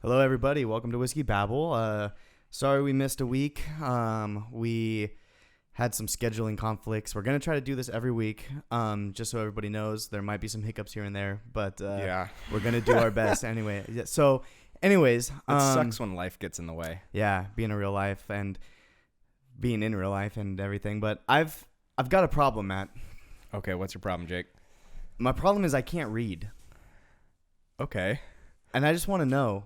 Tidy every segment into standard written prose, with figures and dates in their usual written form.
Hello, everybody. Welcome to Whiskey Babble. Sorry we missed a week. We had some scheduling conflicts. We're going to try to do this every week, just so everybody knows. There might be some hiccups here and there, but we're going to do our best anyway. So, anyways. It sucks when life gets in the way. Yeah, being in real life and everything. But I've got a problem, Matt. Okay, what's your problem, Jake? My problem is I can't read. Okay. And I just want to know,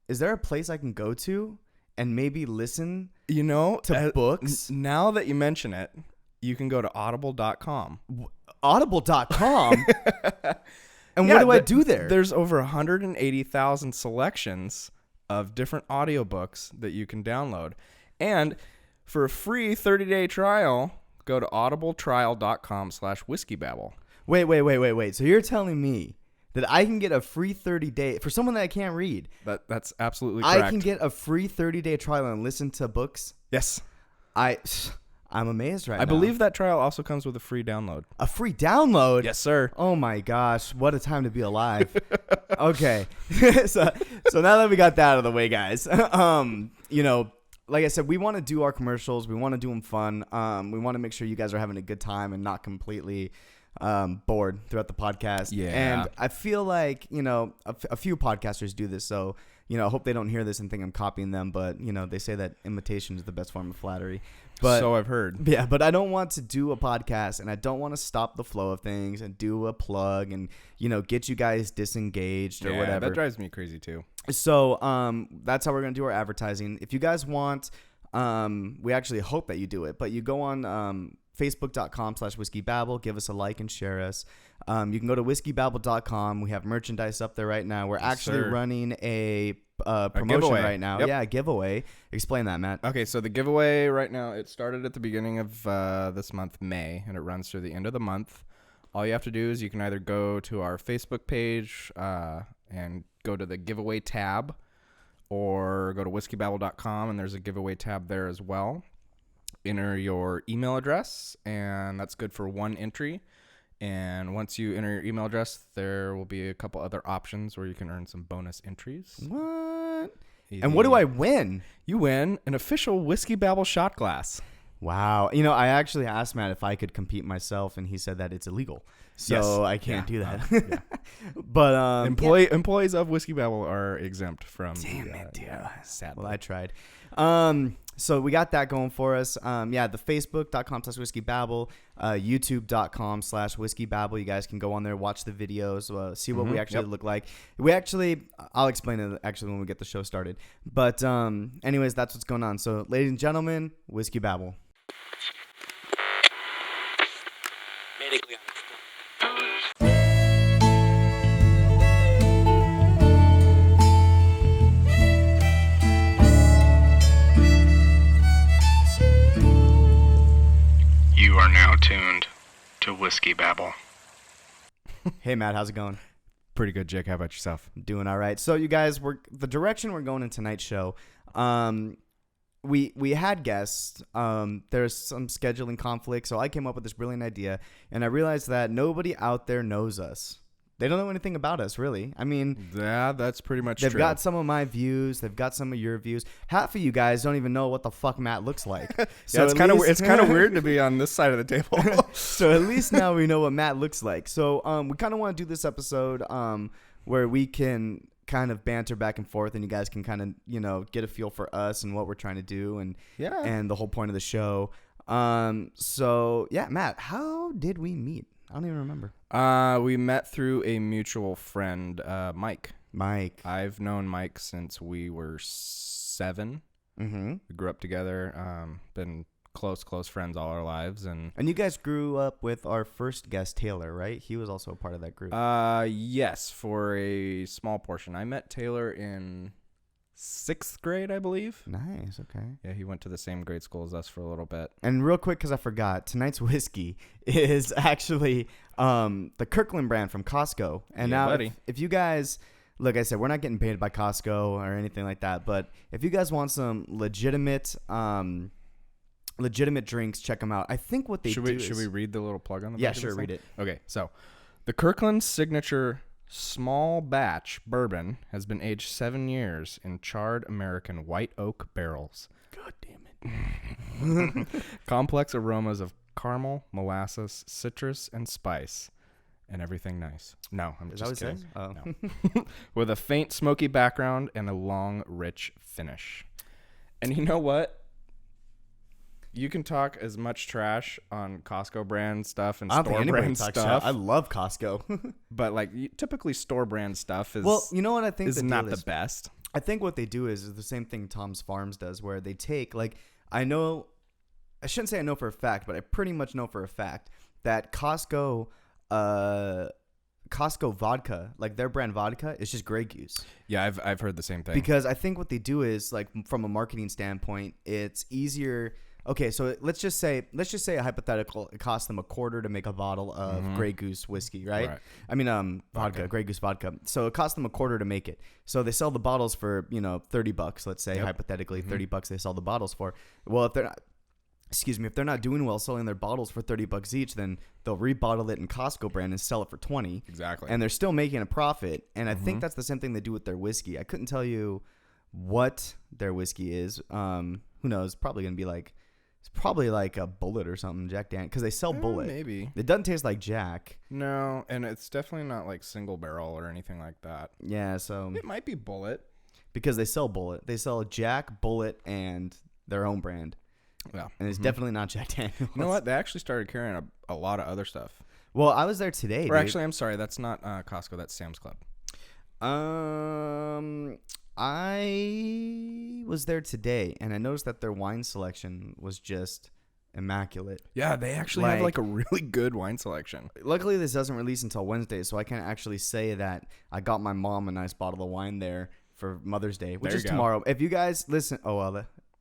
is there a place I can go to and maybe listen to books? Now that you mention it, you can go to audible.com. Audible.com? And what do I do there? There's over 180,000 selections of different audiobooks that you can download. And for a free 30-day trial, go to audibletrial.com/whiskey-babble. Wait. So you're telling me that I can get a free 30-day for someone that I can't read? That's absolutely correct. I can get a free 30-day trial and listen to books? Yes. I'm amazed right now. I believe that trial also comes with a free download. A free download? Yes, sir. Oh my gosh, what a time to be alive. Okay. so now that we got that out of the way, guys, like I said, we want to do our commercials. We want to do them fun. We want to make sure you guys are having a good time and not completely bored throughout the podcast. Yeah. And I feel like, a few podcasters do this. So, I hope they don't hear this and think I'm copying them. But, they say that imitation is the best form of flattery. But, so I've heard. Yeah, but I don't want to do a podcast and I don't want to stop the flow of things and do a plug and, get you guys disengaged or whatever. That drives me crazy too. So that's how we're going to do our advertising. If you guys want, we actually hope that you do it, but you go on Facebook.com/WhiskeyBabble. Give us a like and share us. You can go to WhiskeyBabble.com. We have merchandise up there right now. We're actually running a promotion right now. Yep. Yeah, a giveaway. Explain that, Matt. Okay, so the giveaway right now, it started at the beginning of this month, May, and it runs through the end of the month. All you have to do is you can either go to our Facebook page and go to the giveaway tab, or go to whiskeybabble.com, and there's a giveaway tab there as well. Enter your email address, and that's good for one entry. And once you enter your email address, there will be a couple other options where you can earn some bonus entries. What? And what do I win? You win an official Whiskey Babble shot glass. Wow. I actually asked Matt if I could compete myself, and he said that it's illegal. So yes. I can't do that. Yeah. But employees of Whiskey Babble are exempt from. Damn it, dude. Sadly. Well, I tried. So we got that going for us. The Facebook.com/WhiskeyBabble, YouTube.com/WhiskeyBabble. You guys can go on there, watch the videos, see what we actually look like. I'll explain it actually when we get the show started. But anyways, that's what's going on. So ladies and gentlemen, Whiskey Babble. You are now tuned to Whiskey Babble. Hey, Matt, how's it going? Pretty good, Jake. How about yourself? Doing all right. So, you guys, the direction we're going in tonight's show, we had guests. There's some scheduling conflict, so I came up with this brilliant idea, and I realized that nobody out there knows us. They don't know anything about us, really. I mean, yeah, that's pretty much true. They've got some of my views. They've got some of your views. Half of you guys don't even know what the fuck Matt looks like. So it's kind of weird to be on this side of the table. So at least now we know what Matt looks like. So we kind of want to do this episode where we can kind of banter back and forth, and you guys can kind of get a feel for us and what we're trying to do, and the whole point of the show. So yeah, Matt, how did we meet? I don't even remember. We met through a mutual friend, Mike. Mike. I've known Mike since we were 7. Mm-hmm. We grew up together. Been close friends all our lives, and you guys grew up with our first guest, Taylor, right? He was also a part of that group. Yes, for a small portion. I met Taylor in 6th grade, I believe. Nice. Okay. Yeah, he went to the same grade school as us for a little bit. And real quick, because I forgot, tonight's whiskey is actually the Kirkland brand from Costco. And now, if you guys, like I said, we're not getting paid by Costco or anything like that. But if you guys want some legitimate drinks, check them out. I think what they should we read the little plug on the back? Yeah, sure, read it. Okay, so the Kirkland Signature Small batch bourbon has been aged 7 years in charred American white oak barrels. God damn it. Complex aromas of caramel, molasses, citrus, and spice. And everything nice. No, I'm Is just that what kidding. it says? Oh. No. With a faint smoky background and a long, rich finish. And you know what? You can talk as much trash on Costco brand stuff and I don't think store anybody brand talks stuff. shit. I love Costco. But like typically store brand stuff is Well, you know what I think is the not deal the is? best. I think what they do is the same thing Tom's Farms does, where they take, like, I shouldn't say I know for a fact, but I pretty much know for a fact that Costco vodka, like their brand vodka, is just Grey Goose. Yeah, I've heard the same thing. Because I think what they do is, like, from a marketing standpoint, it's easier. Okay, so let's just say a hypothetical. It costs them $0.25 to make a bottle of Grey Goose whiskey, right? I mean, vodka, Grey Goose vodka. So it costs them $0.25 to make it. So they sell the bottles for $30. Let's say hypothetically $30 they sell the bottles for. Well, if they're not doing well selling their bottles for $30 each, then they'll rebottle it in Costco brand and sell it for $20. Exactly. And they're still making a profit. And I think that's the same thing they do with their whiskey. I couldn't tell you what their whiskey is. Who knows? It's probably like a Bullet or something, Jack Daniels, because they sell Bullet. Maybe. It doesn't taste like Jack. No, and it's definitely not like single barrel or anything like that. Yeah, so It might be Bullet. because they sell Bullet. They sell Jack, Bullet, and their own brand. Yeah. And it's definitely not Jack Daniels. You know what? They actually started carrying a lot of other stuff. Well, I was there today, Or dude. actually, I'm sorry. That's not Costco. That's Sam's Club. I was there today, and I noticed that their wine selection was just immaculate. Yeah, they actually have like a really good wine selection. Luckily, this doesn't release until Wednesday, so I can't actually say that I got my mom a nice bottle of wine there for Mother's Day, which is tomorrow. If you guys listen,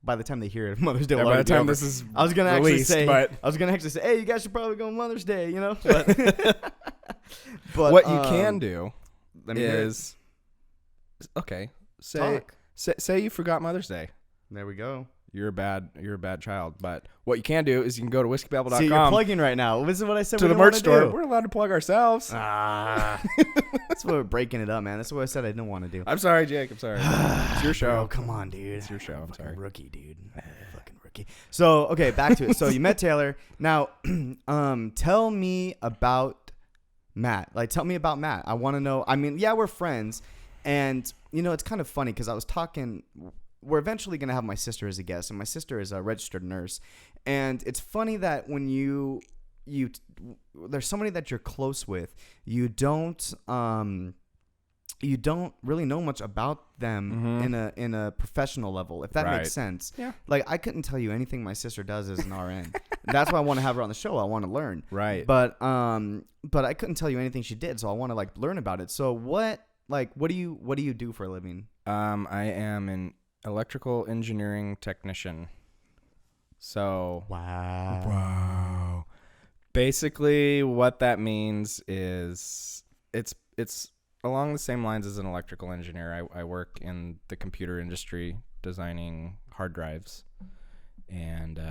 by the time they hear it, Mother's Day will by the time be over. this is I was gonna released, actually say, hey, you guys should probably go on Mother's Day, But, but what you can do let me hear it. is okay. Say you forgot Mother's Day. There we go. You're a bad child. But what you can do is you can go to whiskeyBabble.com. See, you're plugging right now. This is what I said. To the merch store. We're allowed to plug ourselves. That's what we're breaking it up, man. That's what I said I didn't want to do. I'm sorry, Jake. I'm sorry. It's your show. Bro, come on, dude. It's your show. I'm sorry. Rookie, dude. Fucking rookie. So, okay, back to it. So you met Taylor. Now, tell me about Matt. Like, tell me about Matt. I want to know. I mean, yeah, we're friends. And, it's kind of funny because I was talking. We're eventually going to have my sister as a guest, and my sister is a registered nurse. And it's funny that when there's somebody that you're close with, you don't really know much about them in a professional level, if that makes sense. Yeah. Like, I couldn't tell you anything my sister does as an RN. That's why I want to have her on the show. I want to learn. Right. But I couldn't tell you anything she did, so I want to learn about it. So what do you do for a living? I am an electrical engineering technician. So wow. Basically, what that means is it's along the same lines as an electrical engineer. I work in the computer industry designing hard drives, and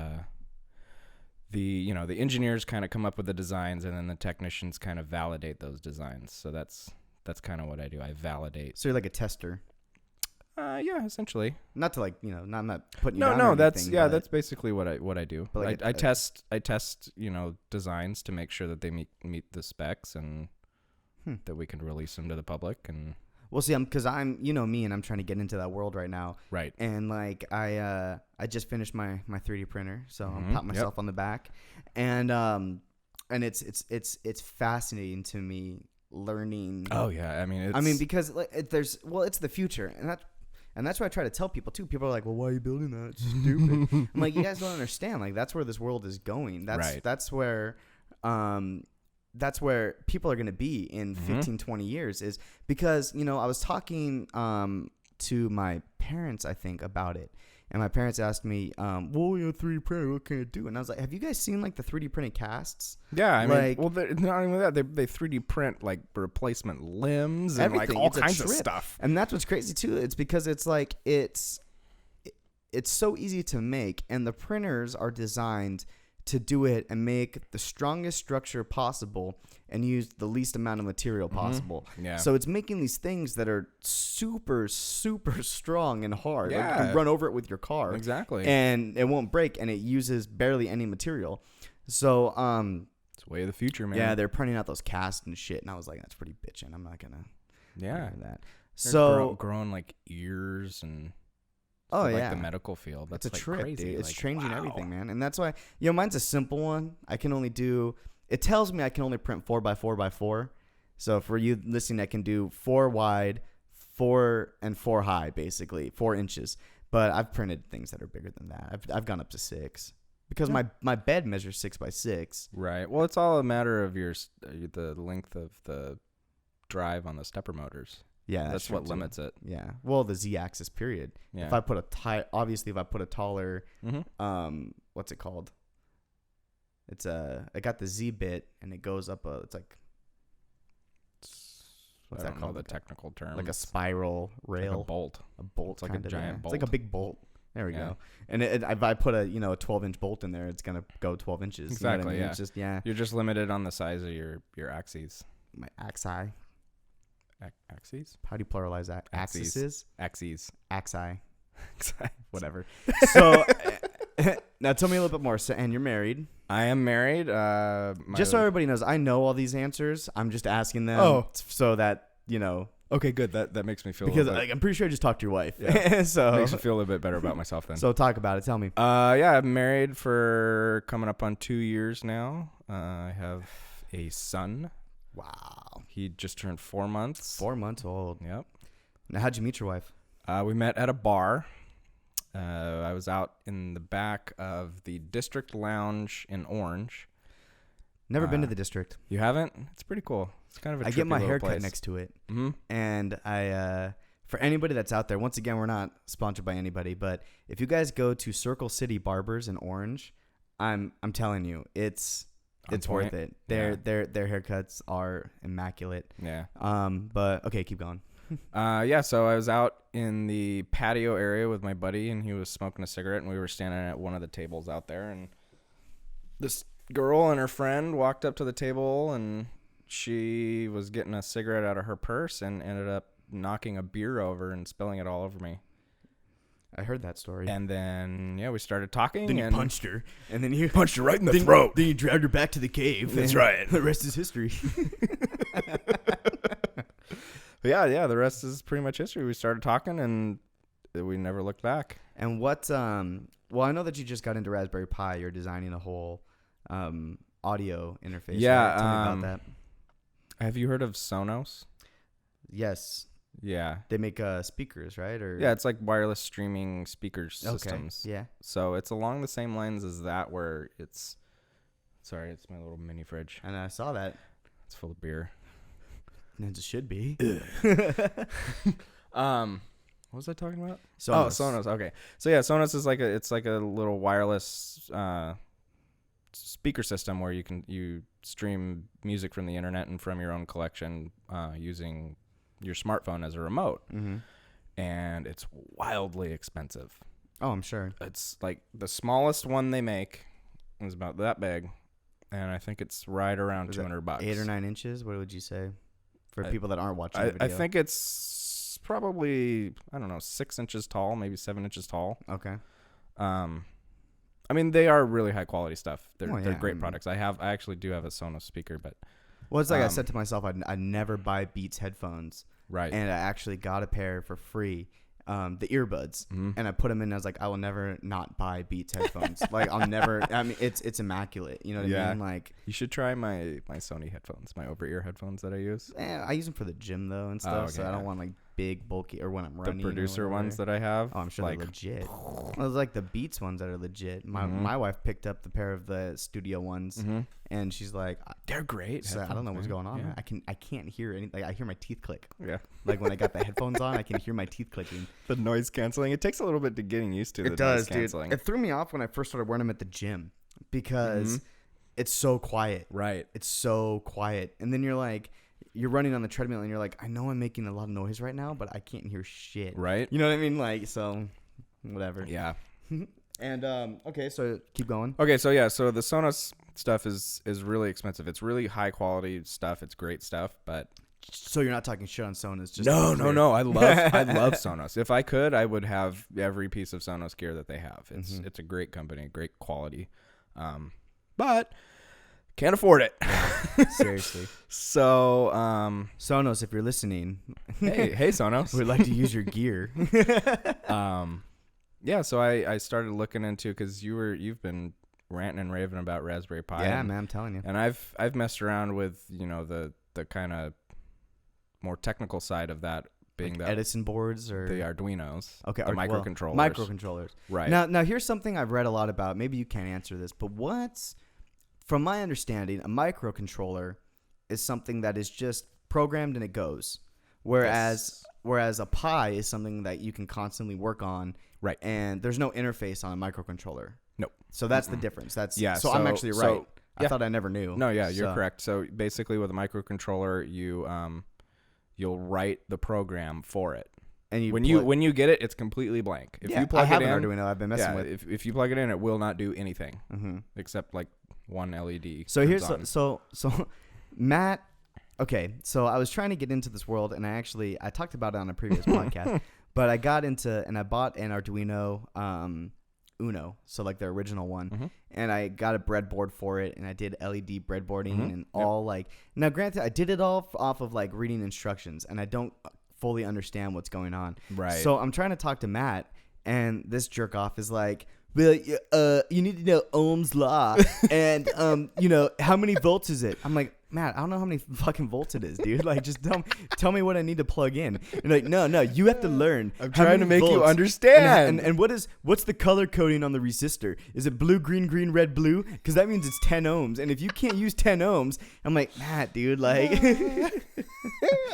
the engineers kind of come up with the designs, and then the technicians kind of validate those designs. So that's kind of what I do. I validate. So you're like a tester. Yeah, essentially. Not to I'm not putting you down. No, or anything, that's basically what I do. But I test designs to make sure that they meet the specs and that we can release them to the public. And we'll see. Because I'm me, and I'm trying to get into that world right now. Right. And I just finished my 3D printer, so I'm patting myself on the back, and it's fascinating to me learning. Oh yeah, I mean because it's the future, and that's what I try to tell people too. People are like, well, why are you building that? It's stupid. I'm like, you guys don't understand. Like, that's where this world is going. That's where people are going to be in 15, 20 years, is because, I was talking to my parents, I think, about it. And my parents asked me, well, you're a 3D printer, what can it do? And I was like, have you guys seen the 3D printed casts? Yeah, I mean, well, not even that. They 3D print replacement limbs and everything. all It's kinds of stuff. And that's what's crazy too. It's because it's it's so easy to make, and the printers are designed to do it and make the strongest structure possible and use the least amount of material possible. Yeah. So it's making these things that are super, super strong and hard. Like you Yeah. can run over it with your car. Exactly. And it won't break, and it uses barely any material. So, it's way of the future, man. yeah, they're printing out those casts and shit, and I was like, that's pretty bitchin'. I'm not gonna do that. They're So, growing like ears and oh like yeah, the medical field. That's it's a like trip, crazy. dude. It's Like, changing wow. everything, man. And that's why, mine's a simple one. I can only do. It tells me I can only print 4x4x4. So for you listening, I can do 4 wide, 4 and 4 high, basically 4 inches. But I've printed things that are bigger than that. I've gone up to 6 because my bed measures 6x6. Right. Well, it's all a matter of the length of the drive on the stepper motors. Yeah, That's true, what too. limits it. Yeah. Well, the Z-axis period. Yeah. If I put obviously if I put a taller, Mm-hmm. what's it called? I got the Z bit and it goes up it's like, what's I that don't know called? the technical term. Like a It's spiral rail. like a bolt. A bolt. It's like a kind of, giant yeah. bolt. It's like a big bolt. There we Yeah. go. And if I put a 12-inch bolt in there, it's gonna go 12 inches. Exactly. You know what I mean? Yeah. It's just You're just limited on the size of your axes. my axi. Axes? How do you pluralize that? Axes. Axes. Axes. Axi. Whatever. So now tell me a little bit more. So, and you're married. I am married. Just so everybody knows, I know all these answers. I'm just asking them so that, Okay, good. That makes me feel because a little bit, I'm pretty sure I just talked to your wife. Yeah. So makes me feel a little bit better about myself then. So talk about it. Tell me. Yeah, I'm married for coming up on 2 years now. I have a son. Wow. He just turned 4 months. 4 months old. Yep. Now, how'd you meet your wife? We met at a bar. I was out in the back of the District Lounge in Orange. Never been to the district. You haven't? It's pretty cool. It's kind of a I get my trippy hair little cut place. next to it. Mm-hmm. And I, for anybody that's out there, once again, we're not sponsored by anybody, but if you guys go to Circle City Barbers in Orange, I'm telling you, it's worth it. Their haircuts are immaculate. Yeah. But okay, keep going. Yeah, so I was out in the patio area with my buddy, and he was smoking a cigarette, and we were standing at one of the tables out there, and this girl and her friend walked up to the table, and she was getting a cigarette out of her purse and ended up knocking a beer over and spilling it all over me. I heard that story. And then, yeah, we started talking. Then you and punched her, and then you punched her right in the throat. Then you dragged her back to the cave. That's and right. The rest is history. Yeah, the rest is pretty much history. We started talking, and we never looked back. And what? Well, I know that you just got into Raspberry Pi. You're designing a whole audio interface. Yeah, right? Tell me about that. Have you heard of Sonos? Yes, Yeah. they make speakers, right? Or Yeah, it's like wireless streaming speaker systems. Okay. Yeah. So it's along the same lines as that, where it's... Sorry, it's my little mini fridge. And I saw that. It's full of beer. As it should be. What was I talking about? Sonos. Oh, Sonos. Okay. So yeah, Sonos is like a little wireless speaker system where you stream music from the internet and from your own collection using your smartphone as a remote. Mm-hmm. And it's wildly expensive. Oh, I'm sure. It's like the smallest one they make is about that big, and I think it's right around $200. 8 or 9 inches. What would you say for people that aren't watching the video? I think it's probably, I don't know, 6 inches tall, maybe 7 inches tall. Okay. I mean, they are really high quality stuff. They're Oh, yeah, great products. I actually do have a Sonos speaker, but Well, it's like I said to myself, I'd never buy Beats headphones. right. And I actually got a pair for free, the earbuds. Mhm. And I put them in. And I was like, I will never not buy Beats headphones. Like, I'll never. I mean, it's immaculate. You know what I mean? Like, You should try my Sony headphones, my over-ear headphones that I use. I use them for the gym though and stuff. So okay, I don't yeah. want like big bulky or when I'm running. The producer or ones whatever. that I have. Oh, I'm sure like, they're legit. Well, it's like the Beats ones that are legit. My Mhm. my wife picked up the pair of the studio ones, Mhm. and she's like, They're great. so I don't know what's headphones, going on. man. Man. I can't hear anything. Like, I hear my teeth click. Yeah. Like when I got the headphones on, I can hear my teeth clicking. The noise canceling. It takes a little bit to getting used to. It does, dude. It threw me off when I first started wearing them at the gym because it's so quiet. Right. It's so quiet, and then you're running on the treadmill, and you're like, I know I'm making a lot of noise right now, but I can't hear shit. Right. You know what I mean? Like, so whatever. Yeah. And okay, so keep going. Okay, so yeah, so the Sonos stuff is really expensive. It's really high quality stuff. It's great stuff, but So you're not talking shit on Sonos? Just no. I love Sonos. If I could, I would have every piece of Sonos gear that they have. It's a great company, great quality, but can't afford it. Seriously. So Sonos, if you're listening, hey Sonos, we'd like to use your gear. Yeah, so I started looking into, because you've been ranting and raving about Raspberry Pi. Yeah, man, I'm telling you. And I've messed around with the kind of more technical side of that, being like the Edison boards or the Arduinos. okay, the microcontrollers. Microcontrollers. Right. Now here's something I've read a lot about. Maybe you can't answer this, but from my understanding, a microcontroller is something that is just programmed and it goes. Whereas a Pi is something that you can constantly work on. Right. And there's no interface on a microcontroller. Nope. So that's the difference. So I'm actually right. So, I thought I never knew. No, yeah, you're correct. So basically with a microcontroller, you'll write the program for it. And when you get it, it's completely blank. If you plug I have it in, an Arduino I've been messing with. If you plug it in, it will not do anything except like one LED. So here's so Matt. Okay, so I was trying to get into this world, and I talked about it on a previous podcast, but I got into and I bought an Arduino Uno, so like the original one, and I got a breadboard for it, and I did LED breadboarding and all like. Now, granted, I did it all off of like reading instructions, and I don't fully understand what's going on. Right. So I'm trying to talk to Matt, and this jerk off is like, well, you need to know Ohm's law, and how many volts is it? I'm like, Matt, I don't know how many fucking volts it is, dude. Like, just tell me what I need to plug in. And like, no, you have to learn. I'm trying to make you understand. And what's the color coding on the resistor? Is it blue, green, green, red, blue? Because that means it's 10 ohms. And if you can't use 10 ohms, I'm like, Matt, dude, like.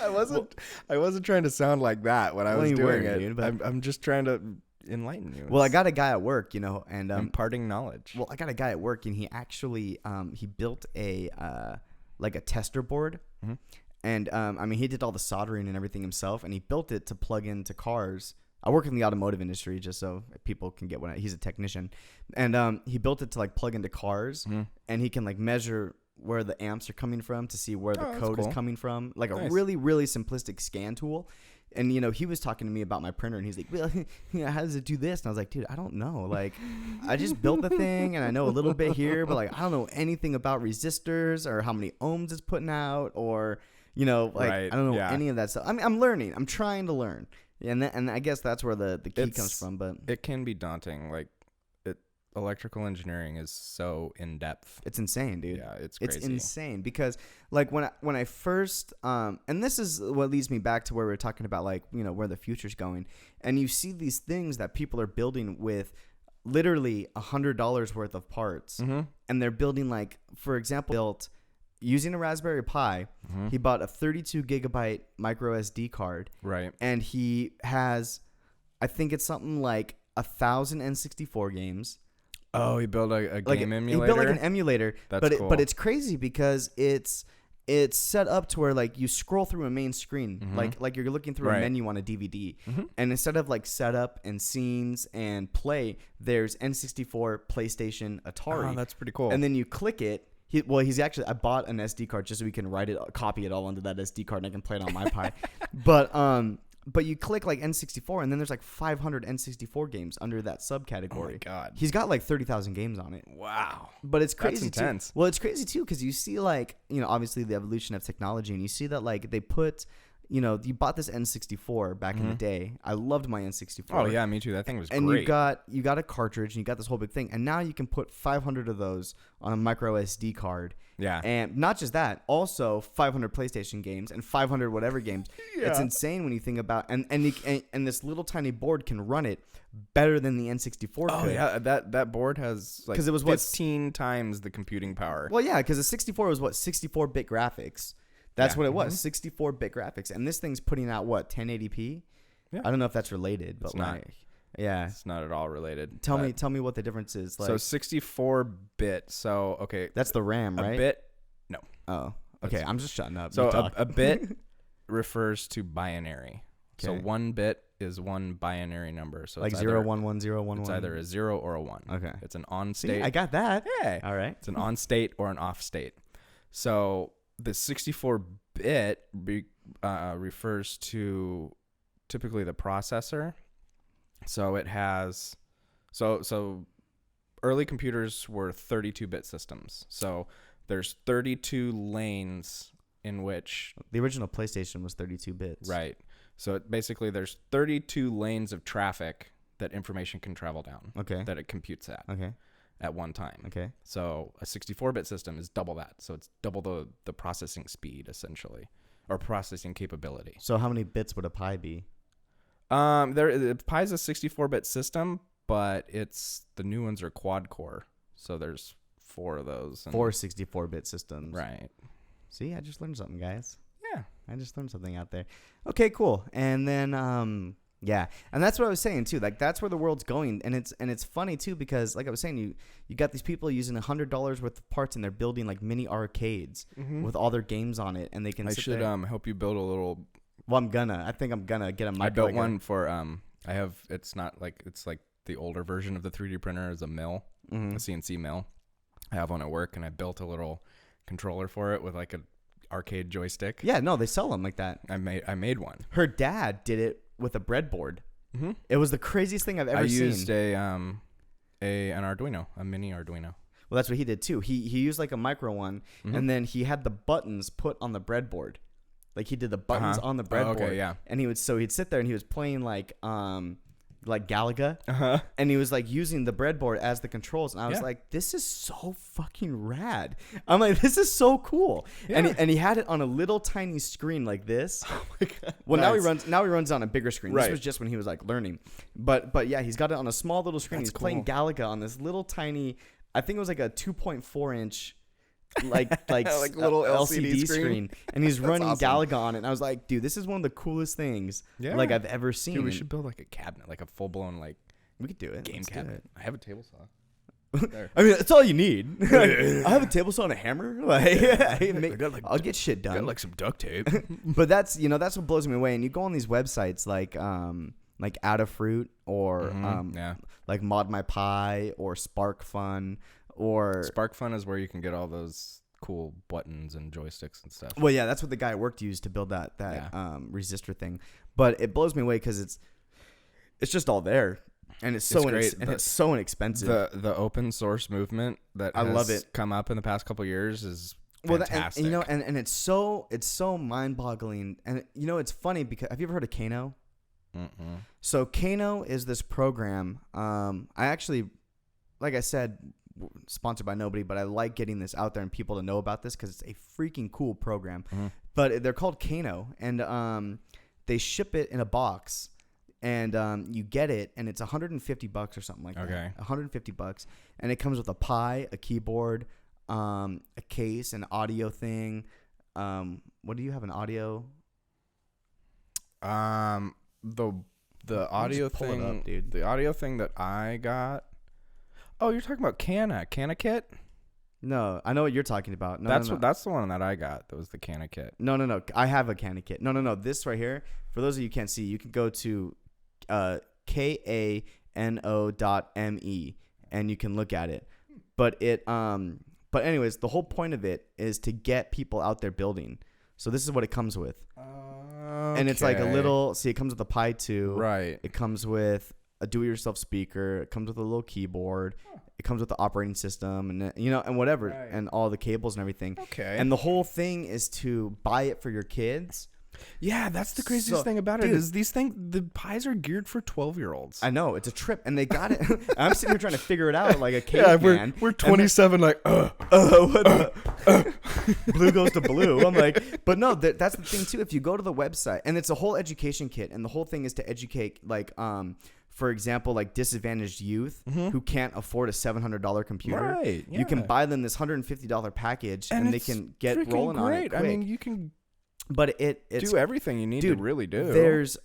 I wasn't trying to sound like that when I was doing it. Dude, but I'm just trying to enlighten you. Well, I got a guy at work, and imparting knowledge. Well, I got a guy at work, and he actually he built a like a tester board, and he did all the soldering and everything himself, and he built it to plug into cars. I work in the automotive industry, just so people can get he's a technician, and he built it to like plug into cars, and he can like measure where the amps are coming from to see where the code is coming from, like a really, really simplistic scan tool. And, he was talking to me about my printer, and he's like, well, how does it do this? And I was like, dude, I don't know. Like, I just built the thing, and I know a little bit here, but, like, I don't know anything about resistors or how many ohms it's putting out or, I don't know any of that stuff. I mean, I'm learning. I'm trying to learn. And I guess that's where the key comes from. But it can be daunting. Like, electrical engineering is so in depth. It's insane, dude. Yeah, it's crazy. It's insane because like when I first and this is what leads me back to where we were talking about like, where the future's going. And you see these things that people are building with literally $100 worth of parts. And they're building like, for example, built using a Raspberry Pi. He bought a 32 gigabyte micro SD card. Right. And he has, I think it's something like 1,000 N64 games. Oh, he built a game emulator? He built like an emulator. That's cool. But it's crazy because it's set up to where like you scroll through a main screen, like you're looking through a menu on a DVD. And instead of like setup and scenes and play, there's N64, PlayStation, Atari. Oh, that's pretty cool. And then you click it. I bought an SD card just so we can copy it all onto that SD card and I can play it on my Pi. But you click like N64 and then there's like 500 N64 games under that subcategory. Oh my God. He's got like 30,000 games on it. Wow. But it's crazy. That's intense. Too. Well, it's crazy too because you see like, obviously the evolution of technology and you see that like they put, you bought this N64 back in the day. I loved my N64. Oh yeah, me too. That thing was great. And you got a cartridge and you got this whole big thing. And now you can put 500 of those on a micro SD card. Yeah. And not just that, also 500 PlayStation games and 500 whatever games. Yeah. It's insane when you think about and this little tiny board can run it better than the N64 could. Oh yeah, that board has like 15 times the computing power. Well, yeah, because the 64 was 64-bit graphics. That's what it was, 64-bit graphics. And this thing's putting out 1080p? Yeah. I don't know if that's related, but it's not. Yeah. It's not at all related. Tell me what the difference is. Like, so 64-bit. So, okay. That's the RAM, right? A bit? No. Oh, okay. I'm just shutting up. So a bit refers to binary. So 1 bit is one binary number. So like it's 0, 1, 1, 0, 1, 1. It's either a 0 or a 1. Okay. It's an on See, state. I got that. Yeah. All right. It's an on state or an off state. So the 64-bit refers to typically the processor. So it has so early computers were 32-bit systems. So there's 32 lanes in which The original PlayStation was 32 bits. right. So basically there's 32 lanes of traffic that information can travel down. Okay. That it computes Okay. at one time. Okay. So a 64-bit system is double that. So it's double the processing speed essentially, or processing capability. So how many bits would a pi be? Pi's a 64-bit system, but the new ones are quad core. So there's 4 of those. 4 64-bit systems. Right. See, I just learned something, guys. Yeah. I just learned something out there. Okay, cool. And then yeah, and that's what I was saying too. Like that's where the world's going, and it's funny too because like I was saying, you got these people using $100 worth of parts and they're building like mini arcades with all their games on it, and they can. I should help you build a little. Well, I think I'm gonna get a. I built one for I have. It's not like it's like the older version of the 3D printer is a mill, a CNC mill. I have one at work, and I built a little controller for it with like a arcade joystick. Yeah, no, they sell them like that. I made one. Her dad did it with a breadboard. Mm-hmm. It was the craziest thing I've ever seen. I used an Arduino, a mini Arduino. Well, that's what he did too. He used like a micro one, and then he had the buttons put on the breadboard. Like he did the buttons on the breadboard. Oh, okay, yeah. And he'd sit there and he was playing like Galaga, and he was like using the breadboard as the controls, and I was like, "This is so fucking rad!" I'm like, "This is so cool!" Yeah. And he had it on a little tiny screen like this. Oh my god! Well, nice. now he runs on a bigger screen. Right. This was just when he was like learning, but yeah, he's got it on a small little screen. He's playing Galaga on this little tiny, I think it was like a 2.4 inch. like little LCD screen, and he's running awesome. Galaga on it, and I was like, dude, this is one of the coolest things like I've ever seen. Dude, we should build like a cabinet, like a full blown we could do it game cabinet. I have a table saw. I mean, that's all you need. I have a table saw and a hammer. I'll get shit done. Got like some duct tape. But that's what blows me away. And you go on these websites like Adafruit or like Mod My Pi or Spark Fun. Or Spark Fun is where you can get all those cool buttons and joysticks and stuff. Well, yeah, that's what the guy at work used to build that resistor thing. But it blows me away because it's just all there, and it's so great. And it's so inexpensive. The open source movement that I love it come up in the past couple of years is fantastic. And it's so mind boggling. And it's funny because have you ever heard of Kano? Mm-mm. So Kano is this program. I actually, like I said, sponsored by nobody, but I like getting this out there and people to know about this because it's a freaking cool program. But they're called Kano, and they ship it in a box, and you get it, and it's $150 or something like that. $150, and it comes with a Pi, a keyboard, a case, an audio thing. What do you have? An audio? The audio thing, up, dude. The audio thing that I got. Oh, you're talking about Canna kit? No, I know what you're talking about. No, that's the one that I got. That was the Canna kit. No. I have a Canna kit. No. This right here. For those of you who can't see, you can go to kano.me and you can look at it. But anyways, the whole point of it is to get people out there building. So this is what it comes with. Okay. And it's like a little. See, it comes with a Pi 2. Right. It comes with a do-it-yourself speaker. It comes with a little keyboard. It comes with the operating system, and and whatever, and all the cables and everything. Okay. And the whole thing is to buy it for your kids. Yeah, that's the craziest thing about it is the Pis are geared for 12-year-olds. I know, it's a trip, and they got it. I'm sitting here trying to figure it out like a caveman. We're 27, like blue goes to blue. I'm like, but no, that's the thing too. If you go to the website, and it's a whole education kit, and the whole thing is to educate, like, for example, like disadvantaged youth who can't afford a $700 computer. Right. Yeah. You can buy them this $150 package, and they can get rolling on it quick. I mean, you can. But it's do everything you need to really do. There's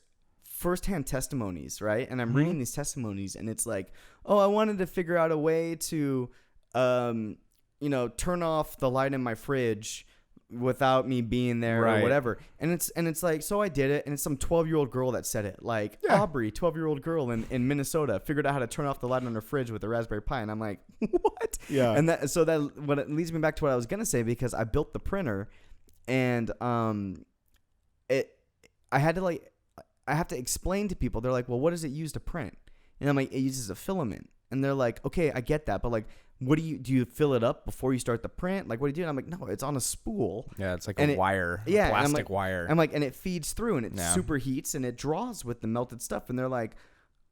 firsthand testimonies, right? And I'm reading these testimonies, and it's like, oh, I wanted to figure out a way to, turn off the light in my fridge without me being there or whatever. And it's like, so I did it, and it's some 12-year-old girl that said it. Like, Aubrey, 12-year-old girl in Minnesota, figured out how to turn off the light on her fridge with a Raspberry Pi. And I'm like, what? Yeah. And that what it leads me back to what I was going to say, because I built the printer, and I have to explain to people. They're like, well, what does it use to print? And I'm like, it uses a filament. And they're like, okay, I get that, but like, what do you fill it up before you start the print? Like, what do you do? And I'm like, no, it's on a spool. Yeah, it's like a wire, a plastic wire. I'm like, and it feeds through, and it superheats, and it draws with the melted stuff. And they're like,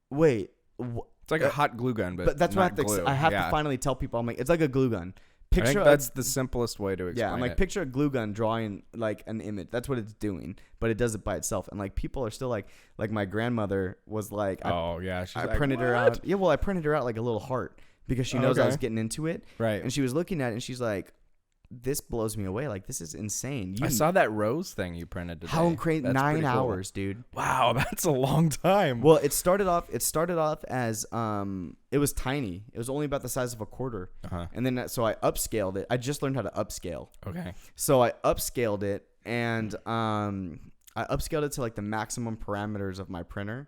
wait. It's like a hot glue gun, but that's not what I have to finally tell people. I'm like, it's like a glue gun. I think that's the simplest way to explain it. I'm like, picture a glue gun drawing like an image. That's what it's doing, but it does it by itself. And like, people are still like my grandmother was like, I printed her out. Yeah, well, I printed her out like a little heart because she knows I was getting into it. Right. And she was looking at it, and she's like, this blows me away. Like, this is insane. I saw that rose thing you printed today. How crazy! 9 hours, dude. Wow, that's a long time. Well, it started off as it was tiny. It was only about the size of a quarter. And then so I upscaled it. I just learned how to upscale. Okay. So I upscaled it, and I upscaled it to like the maximum parameters of my printer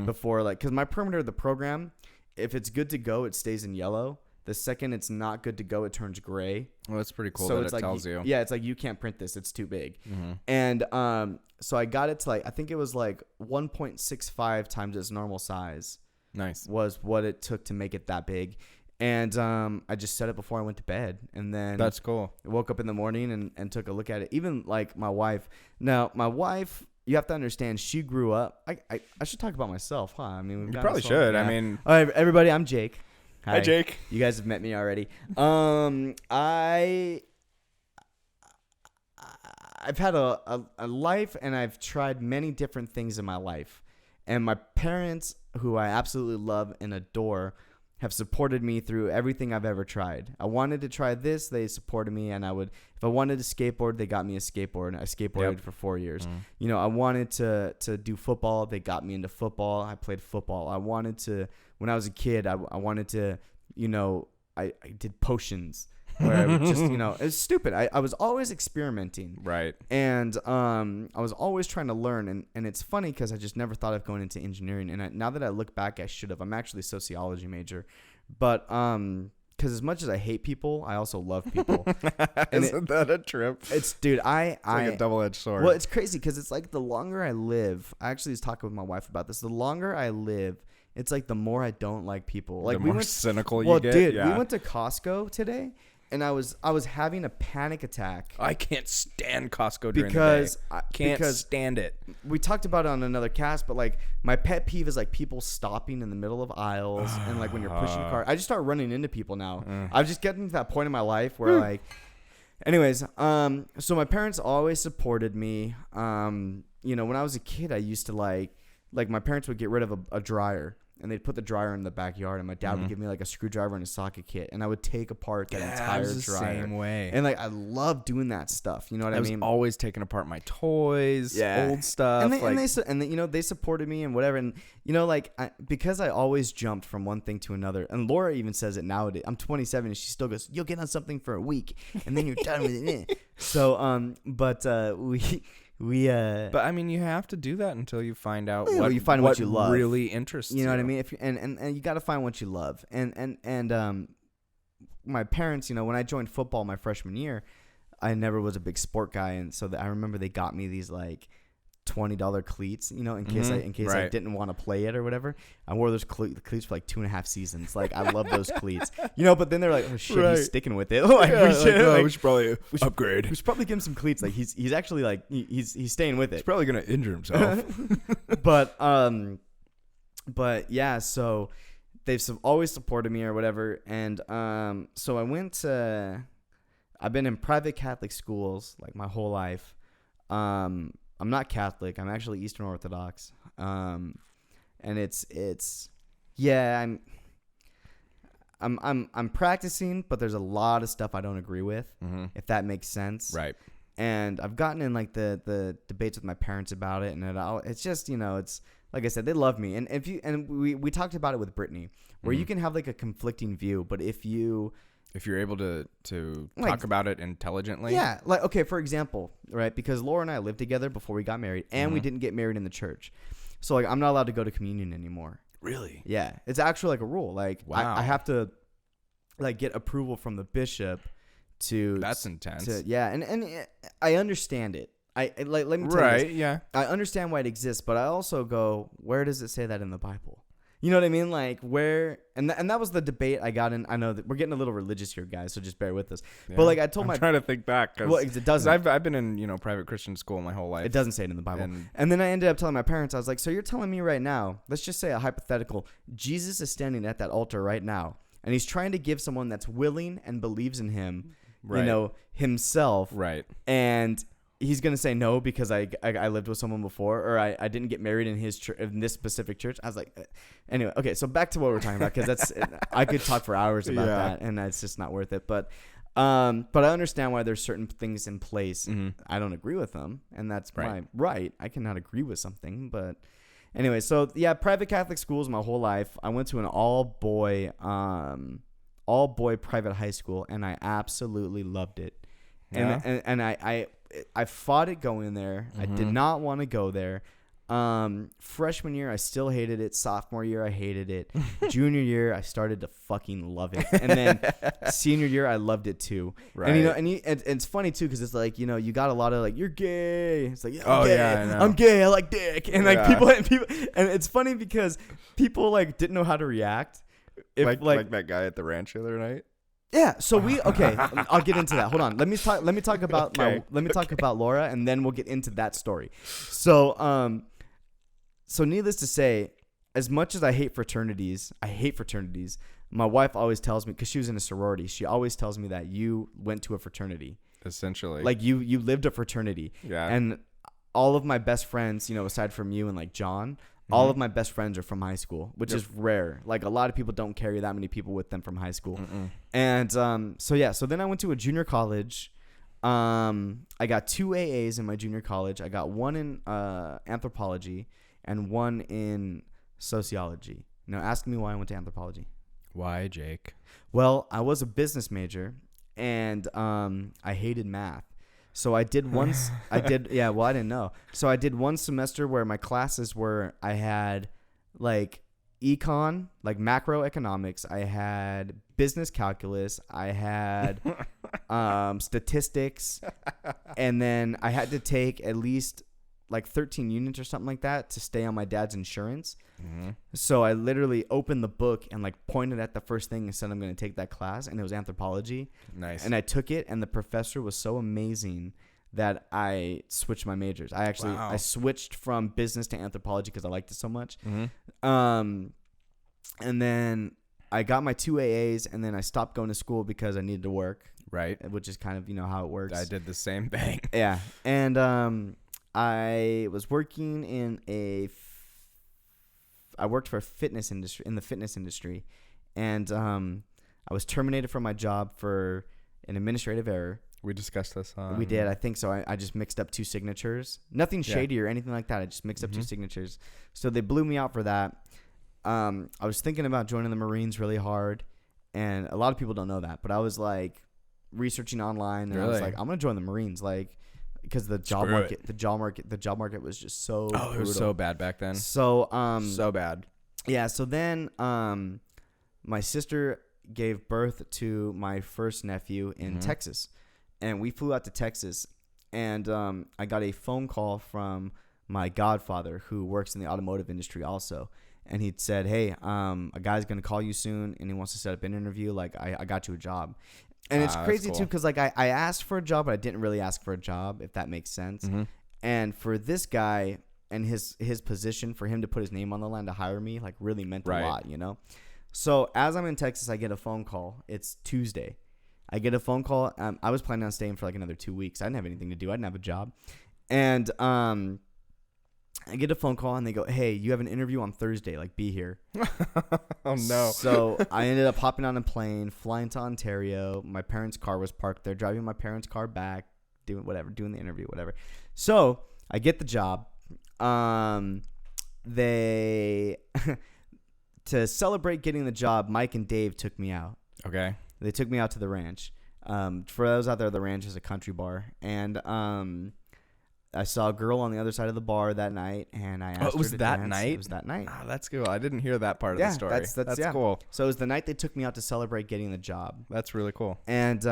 before, like, because my parameter of the program, if it's good to go, it stays in yellow. The second it's not good to go, it turns gray. Well, that's pretty cool. So that it's it like, tells you. Yeah, it's like, you can't print this. It's too big. And so I got it to like, I think it was like 1.65 times its normal size. Nice. Was what it took to make it that big. And I just set it before I went to bed. And then that's cool. I woke up in the morning and took a look at it. Even like my wife. Now, my wife, you have to understand, she grew up. I should talk about myself, huh? I mean, you probably should. Yeah. I mean, all right, everybody, I'm Jake. Hi, Jake. You guys have met me already. I've had a life, and I've tried many different things in my life. And my parents, who I absolutely love and adore, have supported me through everything I've ever tried. I wanted to try this, they supported me, and if I wanted to skateboard, they got me a skateboard, and I skateboarded for 4 years. You know, I wanted to do football, they got me into football. I played football. I wanted to, when I was a kid, I wanted to, you know, I did potions where I would just, you know, it's stupid. I was always experimenting. Right. And I was always trying to learn. And it's funny because I just never thought of going into engineering. And now that I look back, I should have. I'm actually a sociology major. But because as much as I hate people, I also love people. Isn't that a trip? It's, dude, it's like a double-edged sword. Well, it's crazy because it's like the longer I live, I actually was talking with my wife about this. The longer I live, it's like the more I don't like people. Like, the more cynical you get. Well, dude, we went to Costco today, and I was having a panic attack. I can't stand Costco during the day. Can't stand it. We talked about it on another cast, but like, my pet peeve is like people stopping in the middle of aisles and like when you're pushing a cart. I just start running into people now. I've just gotten to that point in my life where like, anyways, so my parents always supported me. You know, when I was a kid, I used to like my parents would get rid of a dryer. And they'd put the dryer in the backyard, and my dad would give me like a screwdriver and a socket kit, and I would take apart that entire dryer. Same way. And like, I love doing that stuff. You know what I mean? I was always taking apart my toys, old stuff. And they, you know, they supported me and whatever. And you know, like, because I always jumped from one thing to another. And Laura even says it nowadays. I'm 27, and she still goes, "You'll get on something for a week, and then you're done with it." So, but I mean, you have to do that until you find out what you love, really interests you. You know what I mean? And you got to find what you love. And my parents, you know, when I joined football my freshman year, I never was a big sport guy, and so I remember they got me these like $20 cleats, you know, in case I didn't want to play it or whatever. I wore those cleats for like 2.5 seasons. Like, I love those cleats, you know. But then they're like, "Oh shit, he's sticking with it." Like, we should probably upgrade. We should probably give him some cleats. Like, he's actually like he's staying with it. He's probably gonna injure himself. But yeah, so they've always supported me or whatever, and so I went to. I've been in private Catholic schools like my whole life. I'm not Catholic. I'm actually Eastern Orthodox. And I'm practicing, but there's a lot of stuff I don't agree with, if that makes sense. Right. And I've gotten in like the debates with my parents about it, and it's just, you know, it's like I said, they love me. And we talked about it with Brittany, where you can have like a conflicting view, but if you If you're able to Like, talk about it intelligently. Yeah, like, okay, for example, right? Because Laura and I lived together before we got married, and we didn't get married in the church. So, like, I'm not allowed to go to communion anymore. Really? Yeah, it's actually like a rule. Like, Wow. I have to, like, get approval from the bishop to. That's intense. And I understand it. Let me tell you Right, this. yeah. I understand why it exists, but I also go, where does it say that in the Bible? You know what I mean? Like, where, and that was the debate I got in. I know that we're getting a little religious here, guys, so just bear with us. Yeah. But, like, I told I'm trying to think back. well, it doesn't. I've been in, private Christian school my whole life. It doesn't say it in the Bible. And then I ended up telling my parents, I was like, so you're telling me right now, let's just say a hypothetical, Jesus is standing at that altar right now, and he's trying to give someone that's willing and believes in him, Right. Himself. Right. And he's going to say no because I lived with someone before, or I didn't get married in his church, in this specific church. I was like, anyway, okay, so back to what we're talking about, because that's I could talk for hours about that, and it's just not worth it. But I understand why there's certain things in place. I don't agree with them, and that's my right. I cannot agree with something, but anyway, so yeah, private Catholic schools my whole life. I went to an all boy private high school, and I absolutely loved it. Yeah. And I fought it going there. I did not want to go there. Freshman year, I still hated it. Sophomore year, I hated it. Junior year, I started to fucking love it. And then senior year, I loved it too. Right. And and it's funny too, because it's like, you got a lot of like, you're gay. It's like, yeah, I'm gay. Yeah, I know. I'm gay. I like dick. And like people, and it's funny because people like didn't know how to react. If like that guy at the ranch the other night. Yeah, so I'll get into that. Hold on. Let me talk about about Laura, and then we'll get into that story. So needless to say, as much as I hate fraternities, my wife always tells me, because she was in a sorority, she always tells me that you went to a fraternity. Essentially. Like you lived a fraternity. Yeah. And all of my best friends, aside from you and like John, all of my best friends are from high school, which is rare. Like, a lot of people don't carry that many people with them from high school. And so then I went to a junior college. I got 2 AAs in my junior college. I got one in anthropology and one in sociology. Now, ask me why I went to anthropology. Why, Jake? Well, I was a business major, and I hated math. So I did once. I didn't know. So I did one semester where my classes were, I had like econ, like macroeconomics. I had business calculus. I had statistics, and then I had to take at least like 13 units or something like that to stay on my dad's insurance. So I literally opened the book and like pointed at the first thing and said, I'm going to take that class. And it was anthropology. Nice. And I took it, and the professor was so amazing that I switched my majors. I switched from business to anthropology because I liked it so much. And then I got my 2 AAs, and then I stopped going to school because I needed to work. Right. Which is kind of, how it works. I did the same thing. Yeah. And I was working I worked for in the fitness industry, and I was terminated from my job for an administrative error. We discussed this. We did, I think so. I just mixed up 2 signatures. Nothing shady or anything like that. I just mixed up 2 signatures. So they blew me out for that. I was thinking about joining the Marines really hard, and a lot of people don't know that, but I was like researching online, and I was like, I'm gonna join the Marines, like, because the job market was just so brutal. It was so bad back then. So so bad. Yeah. So then my sister gave birth to my first nephew in Texas, and we flew out to Texas, and I got a phone call from my godfather, who works in the automotive industry also. And he'd said, hey, a guy's going to call you soon, and he wants to set up an interview. Like, I got you a job. And it's crazy, cool, too, because, like, I asked for a job, but I didn't really ask for a job, if that makes sense. And for this guy and his position, for him to put his name on the line to hire me, like, really meant a lot, So as I'm in Texas, I get a phone call. It's Tuesday. I get a phone call. I was planning on staying for, like, another 2 weeks. I didn't have anything to do. I didn't have a job. And I get a phone call, and they go, hey, you have an interview on Thursday. Like, be here. Oh, no. So I ended up hopping on a plane, flying to Ontario. My parents' car was parked there, driving my parents' car back, doing the interview, whatever. So I get the job. They, to celebrate getting the job, Mike and Dave took me out. Okay. They took me out to the ranch. For those out there, the ranch is a country bar, and I saw a girl on the other side of the bar that night, and I asked her to dance. It was that night. Oh, that's cool. I didn't hear that part of the story. That's cool. So it was the night they took me out to celebrate getting the job. That's really cool. And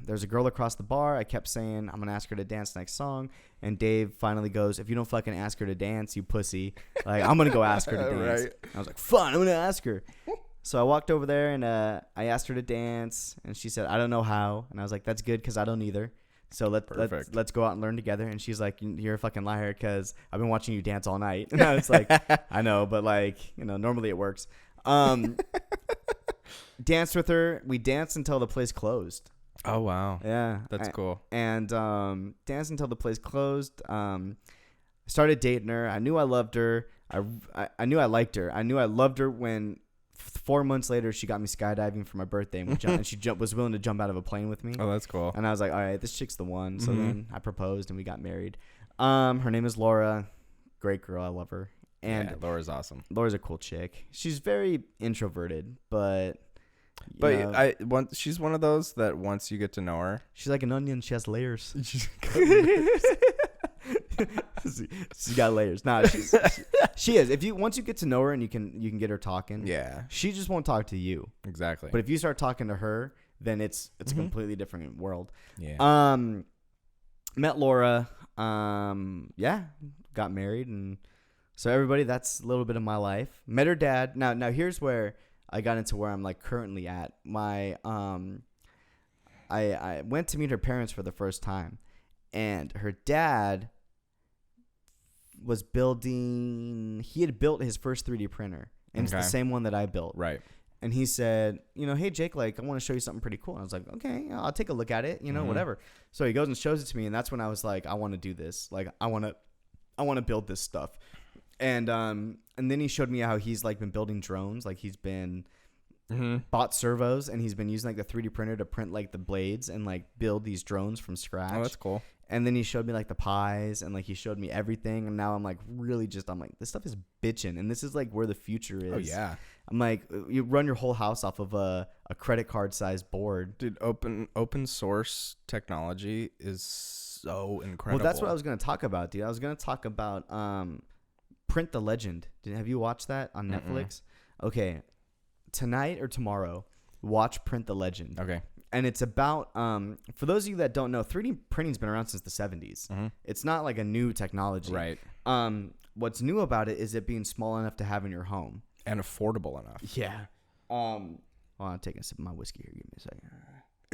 there's a girl across the bar. I kept saying, I'm going to ask her to dance next song. And Dave finally goes, if you don't fucking ask her to dance, you pussy. Like, I'm going to go ask her to dance. Right. I was like, fine, I'm going to ask her. So I walked over there, and I asked her to dance. And she said, I don't know how. And I was like, that's good because I don't either. So let's go out and learn together. And she's like, you're a fucking liar because I've been watching you dance all night. And I was like, I know, but like, normally it works. Danced with her. We danced until the place closed. Oh, wow. Yeah. That's cool. And danced until the place closed. Started dating her. I knew I loved her. I knew I liked her. I knew I loved her when 4 months later she got me skydiving for my birthday, and she was willing to jump out of a plane with me. Oh, that's cool. And I was like, all right, this chick's the one. So then I proposed and we got married. Her name is Laura. Great girl. I love her. And yeah, Laura's awesome. Laura's a cool chick. She's very introverted, but she's one of those that once you get to know her, she's like an onion. She has layers. She's got layers. Nah, she is. Once you get to know her and you can get her talking. Yeah. She just won't talk to you. Exactly. But if you start talking to her, then it's a completely different world. Yeah. Met Laura. Yeah. Got married, and so everybody, that's a little bit of my life. Met her dad. Now here's where I got into where I'm like currently at. My I went to meet her parents for the first time, and her dad was he had built his first 3D printer, and it's the same one that I built. Right. And he said, hey, Jake, like, I want to show you something pretty cool. And I was like, okay, I'll take a look at it, whatever. So he goes and shows it to me, and that's when I was like, I want to do this. Like, I want to build this stuff. And then he showed me how he's like been building drones. Like, he's been bought servos, and he's been using like the 3D printer to print like the blades and like build these drones from scratch. Oh, that's cool. And then he showed me like the pies, and like he showed me everything. And now I'm like I'm like, this stuff is bitching, and this is like where the future is. Oh yeah. I'm like, you run your whole house off of a credit card sized board. Dude, open source technology is so incredible. Well, that's what I was going to talk about, dude. I was going to talk about Print the Legend. Have you watched that on Netflix? Okay. Tonight or tomorrow, watch Print the Legend. Okay. And it's about, for those of you that don't know, 3D printing's been around since the 70s. It's not like a new technology. Right. What's new about it is it being small enough to have in your home. And affordable enough. Yeah. Hold on, I'm taking a sip of my whiskey here. Give me a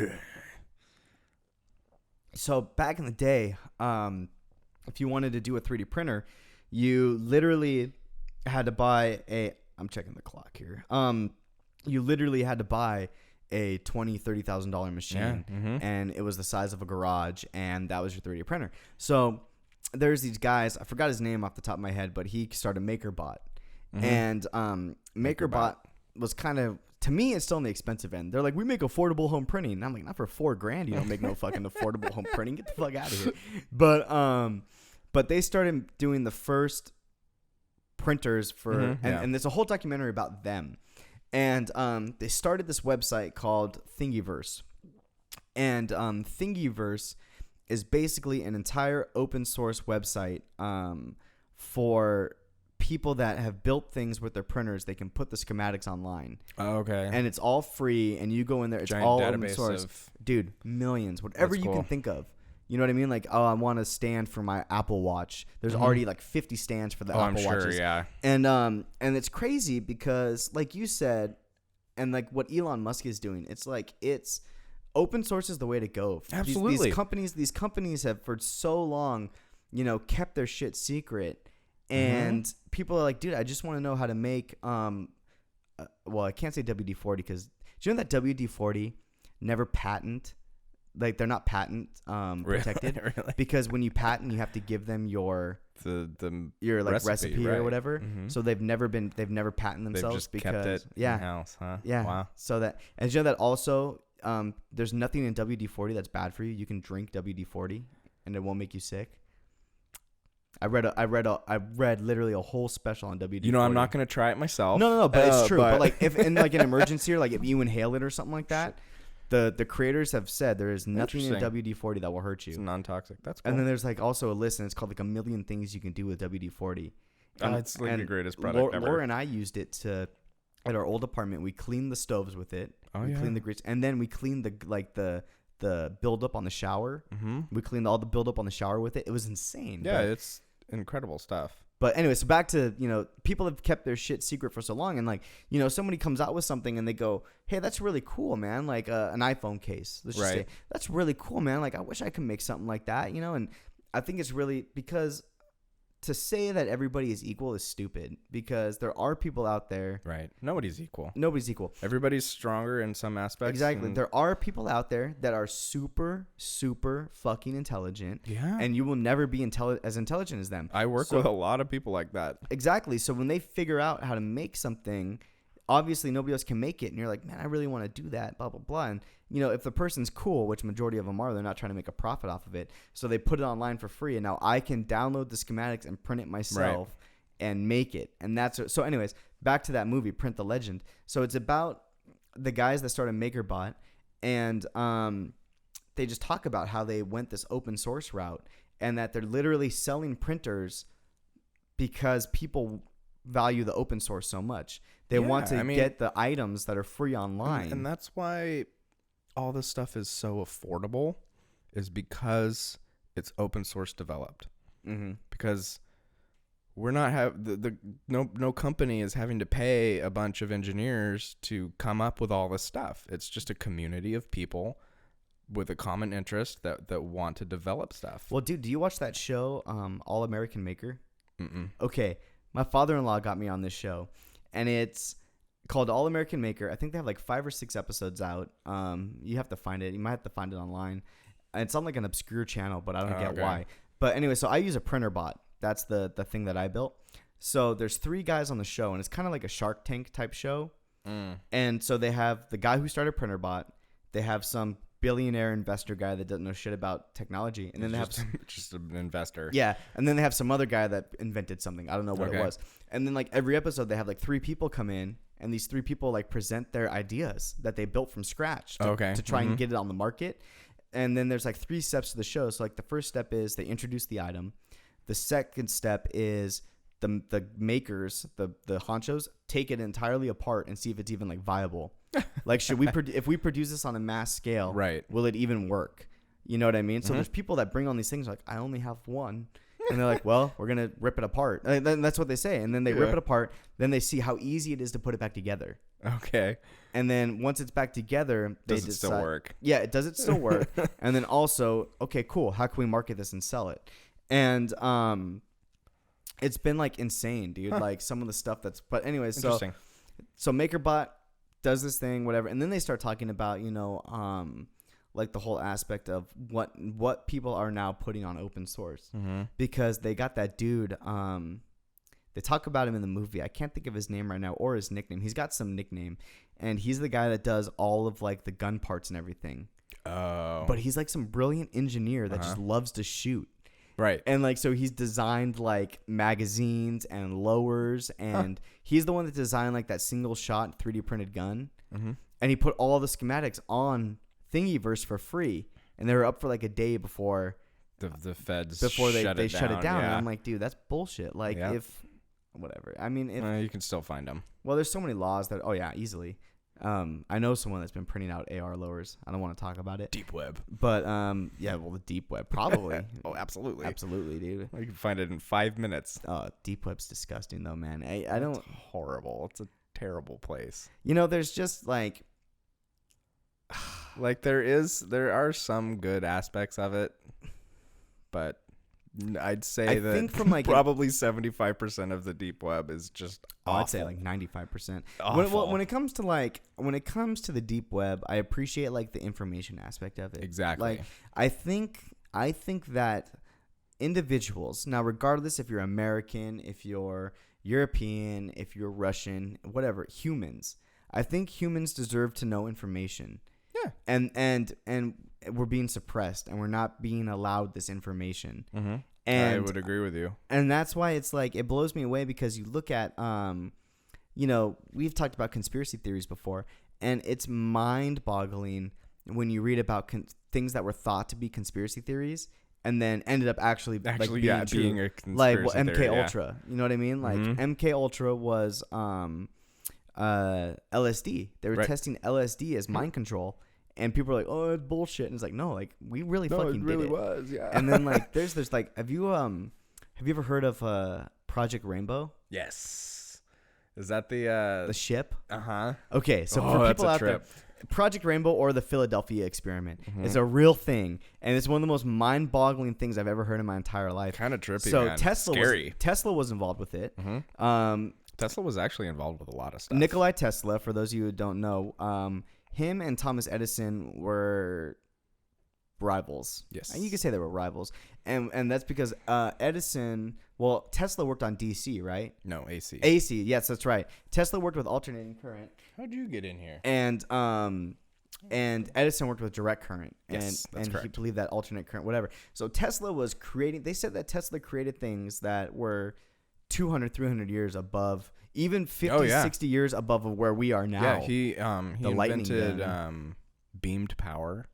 second. So back in the day, if you wanted to do a 3D printer, you literally had to buy I'm checking the clock here. You literally had to buy a $20,000-$30,000 machine, and it was the size of a garage, and that was your 3D printer. So there's these guys. I forgot his name off the top of my head, but he started MakerBot. And MakerBot was kind of, to me, it's still on the expensive end. They're like, we make affordable home printing. And I'm like, not for $4,000. You don't make no fucking affordable home printing. Get the fuck out of here. But they started doing the first printers for, and there's a whole documentary about them. And they started this website called Thingiverse. And Thingiverse is basically an entire open source website for people that have built things with their printers. They can put the schematics online. Oh, okay. And it's all free, and you go in there. It's Giant all database open source. Dude, millions. Whatever you can think of. You know what I mean? Like, I want a stand for my Apple Watch. There's already like 50 stands for the Apple Watches. Yeah. And it's crazy because, like you said, and like what Elon Musk is doing, it's like open source is the way to go. Absolutely. These companies have for so long, kept their shit secret. And people are like, dude, I just want to know how to make, well, I can't say WD-40 because, do you know that WD-40 never patent? Like, they're not patent protected. Really? Because when you patent, you have to give them your like recipe right. or whatever. So they've never patented themselves. They've just kept it in-house, huh? Yeah. Wow. So that, and you know that also, there's nothing in WD-40 that's bad for you. You can drink WD-40 and it won't make you sick. I read literally a whole special on WD-40. I'm not gonna try it myself. No, but it's true. But like if in like an emergency or like if you inhale it or something like that, The creators have said there is nothing in Interesting. WD-40 that will hurt you. It's non-toxic. That's cool. And then there's like also a list, and it's called like a million things you can do with WD-40. It's like the greatest product ever. Laura and I used it at our old apartment. We cleaned the stoves with it. We cleaned the grease, and then we cleaned the buildup on the shower. Mm-hmm. We cleaned all the buildup on the shower with it. It was insane. Yeah, it's incredible stuff. But anyway, so back to, people have kept their shit secret for so long. And like, somebody comes out with something and they go, hey, that's really cool, man. Like an iPhone case. Let's just say, that's really cool, man. Like, I wish I could make something like that, And I think it's really because to say that everybody is equal is stupid, because there are people out there. Right. Nobody's equal. Everybody's stronger in some aspects. Exactly. There are people out there that are super, super fucking intelligent. Yeah. And you will never be as intelligent as them. I work with a lot of people like that. Exactly. So when they figure out how to make something, obviously nobody else can make it. And you're like, man, I really want to do that, blah, blah, blah. And, if the person's cool, which majority of them are, they're not trying to make a profit off of it. So they put it online for free. And now I can download the schematics and print it myself and make it. And so anyways, back to that movie, Print the Legend. So it's about the guys that started MakerBot. And they just talk about how they went this open source route, and that they're literally selling printers because people value the open source so much. They want to get the items that are free online. And that's why all this stuff is so affordable, is because it's open source developed. Mm-hmm. Because we're not no company is having to pay a bunch of engineers to come up with all this stuff. It's just a community of people with a common interest that want to develop stuff. Well, dude, do you watch that show, All American Maker? Mm-mm. Okay. My father-in-law got me on this show, and it's called All American Maker. I think they have like 5 or 6 episodes out. You have to find it. You might have to find it online. It's on like an obscure channel, but I don't get why. But anyway, so I use a printer bot. That's the thing that I built. So there's 3 guys on the show, and it's kind of like a Shark Tank type show. And so they have the guy who started Printer Bot. They have some billionaire investor guy that doesn't know shit about technology, and then they have just an investor. Yeah, and then they have some other guy that invented something. I don't know what it was. And then like every episode, they have like 3 people come in, and these 3 people like present their ideas that they built from scratch to try and get it on the market. And then there's like 3 steps to the show. So like the first step is they introduce the item. The second step is the makers, the honchos, take it entirely apart and see if it's even like viable. Like, should we if we produce this on a mass scale, will it even work? You know what I mean? So there's people that bring on these things like, I only have one. And they're like, well, we're going to rip it apart. And then that's what they say. And then they rip it apart. Then they see how easy it is to put it back together. Okay. And then once it's back together, they decide, does it still work? Yeah, does it still work? And then also, okay, cool. How can we market this and sell it? And it's been like insane, dude. Like some of the stuff but anyways, so MakerBot does this thing, whatever. And then they start talking about, like the whole aspect of what people are now putting on open source, because they got that dude. They talk about him in the movie. I can't think of his name right now or his nickname. He's got some nickname, and he's the guy that does all of like the gun parts and everything. Oh, but he's like some brilliant engineer that just loves to shoot. Right. And like, so he's designed like magazines and lowers, and he's the one that designed like that single shot 3D printed gun. And he put all the schematics on Thingiverse for free, and they were up for like a day before the feds they shut it down. And I'm like, dude, that's bullshit. Like whatever. I mean, you can still find them. Well, there's so many laws that easily. I know someone that's been printing out AR lowers. I don't want to talk about it. Deep web. But the deep web probably. Oh, absolutely. Absolutely, dude. You can find it in 5 minutes. Deep web's disgusting though, man. I don't. It's horrible. It's a terrible place. There's just like there are some good aspects of it, but I'd say that think from like probably 75% of the deep web is just awful. I'd say like 95%. Awful. When it comes to the deep web, I appreciate like the information aspect of it. Exactly. Like I think that individuals, now regardless if you're American, if you're European, if you're Russian, whatever, humans, I think humans deserve to know information. Yeah. And we're being suppressed, and we're not being allowed this information. And I would agree with you. And that's why it's like, it blows me away, because you look at, we've talked about conspiracy theories before, and it's mind-boggling when you read about things that were thought to be conspiracy theories and then ended up actually like being true. Being a conspiracy Like theory, MK Ultra. You know what I mean? Like MK Ultra was LSD. They were testing LSD as mind control. And people are like, "Oh, it's bullshit." And it's like, "No, like we really fucking did it." was, yeah. And then like there's like have you ever heard of Project Rainbow? Yes. Is that the ship? Uh-huh. Okay, so for people out there, Project Rainbow or the Philadelphia experiment is a real thing, and it's one of the most mind-boggling things I've ever heard in my entire life. Kind of trippy, So man. Tesla was involved with it. Tesla was actually involved with a lot of stuff. Nikolai Tesla, for those of you who don't know, him and Thomas Edison were rivals. Yes. You could say they were rivals. And that's because Tesla worked on DC, right? No, AC. AC, yes, that's right. Tesla worked with alternating current. How'd you get in here? And Edison worked with direct current. Yes, that's and correct. he believed that alternate current, whatever. So Tesla was they said that Tesla created things that were 200, 300 years above, even 50, 60 years above of where we are now. Yeah, he invented beamed power,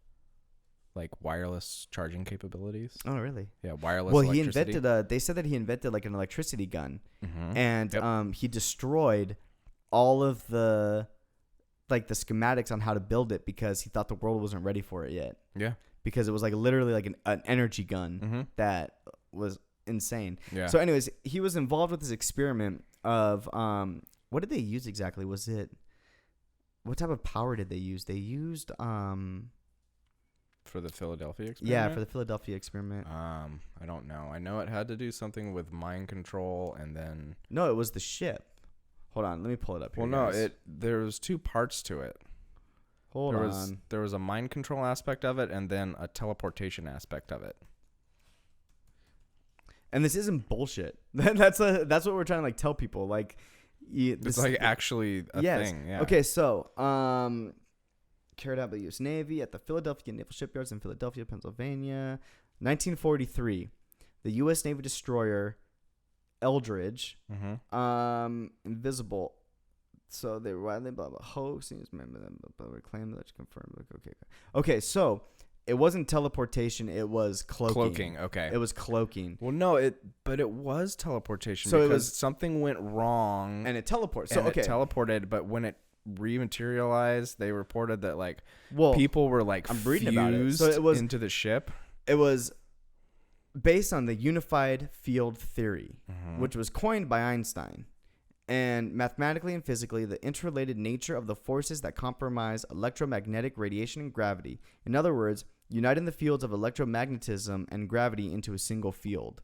like wireless charging capabilities. Oh, really? Yeah, wireless He electricity. invented they said that he invented like an electricity gun. And Yep. He destroyed all of the schematics on how to build it because he thought the world wasn't ready for it yet. Yeah. Because it was like literally like an energy gun that was insane. Yeah. So anyways, he was involved with this experiment of what did they use exactly? What type of power did they use? They used for the Philadelphia experiment? Yeah, for the Philadelphia experiment. I don't know. I know it had to do something with mind control and then No, it was the ship. Hold on, let me pull it up here. Well, guys. there was two parts to it. There was a mind control aspect of it and then a teleportation aspect of it. And this isn't bullshit. That's what we're trying to like tell people. Like, it's like actually a thing. Yeah. Okay, so carried out by the U.S. Navy at the Philadelphia Naval Shipyards in Philadelphia, Pennsylvania, 1943. The U.S. Navy destroyer Eldridge, invisible. So they were widely blah blah hoax. Remember them, but claim that confirmed. Okay. So it wasn't teleportation. It was cloaking. Okay. It was cloaking. Well, no, but it was teleportation. So because something went wrong and it teleported. So it teleported, but when it rematerialized, they reported that people were I'm reading about it. So it was into the ship. It was based on the unified field theory, which was coined by Einstein. And mathematically and physically, the interrelated nature of the forces that compromise electromagnetic radiation and gravity. In other words, uniting the fields of electromagnetism and gravity into a single field.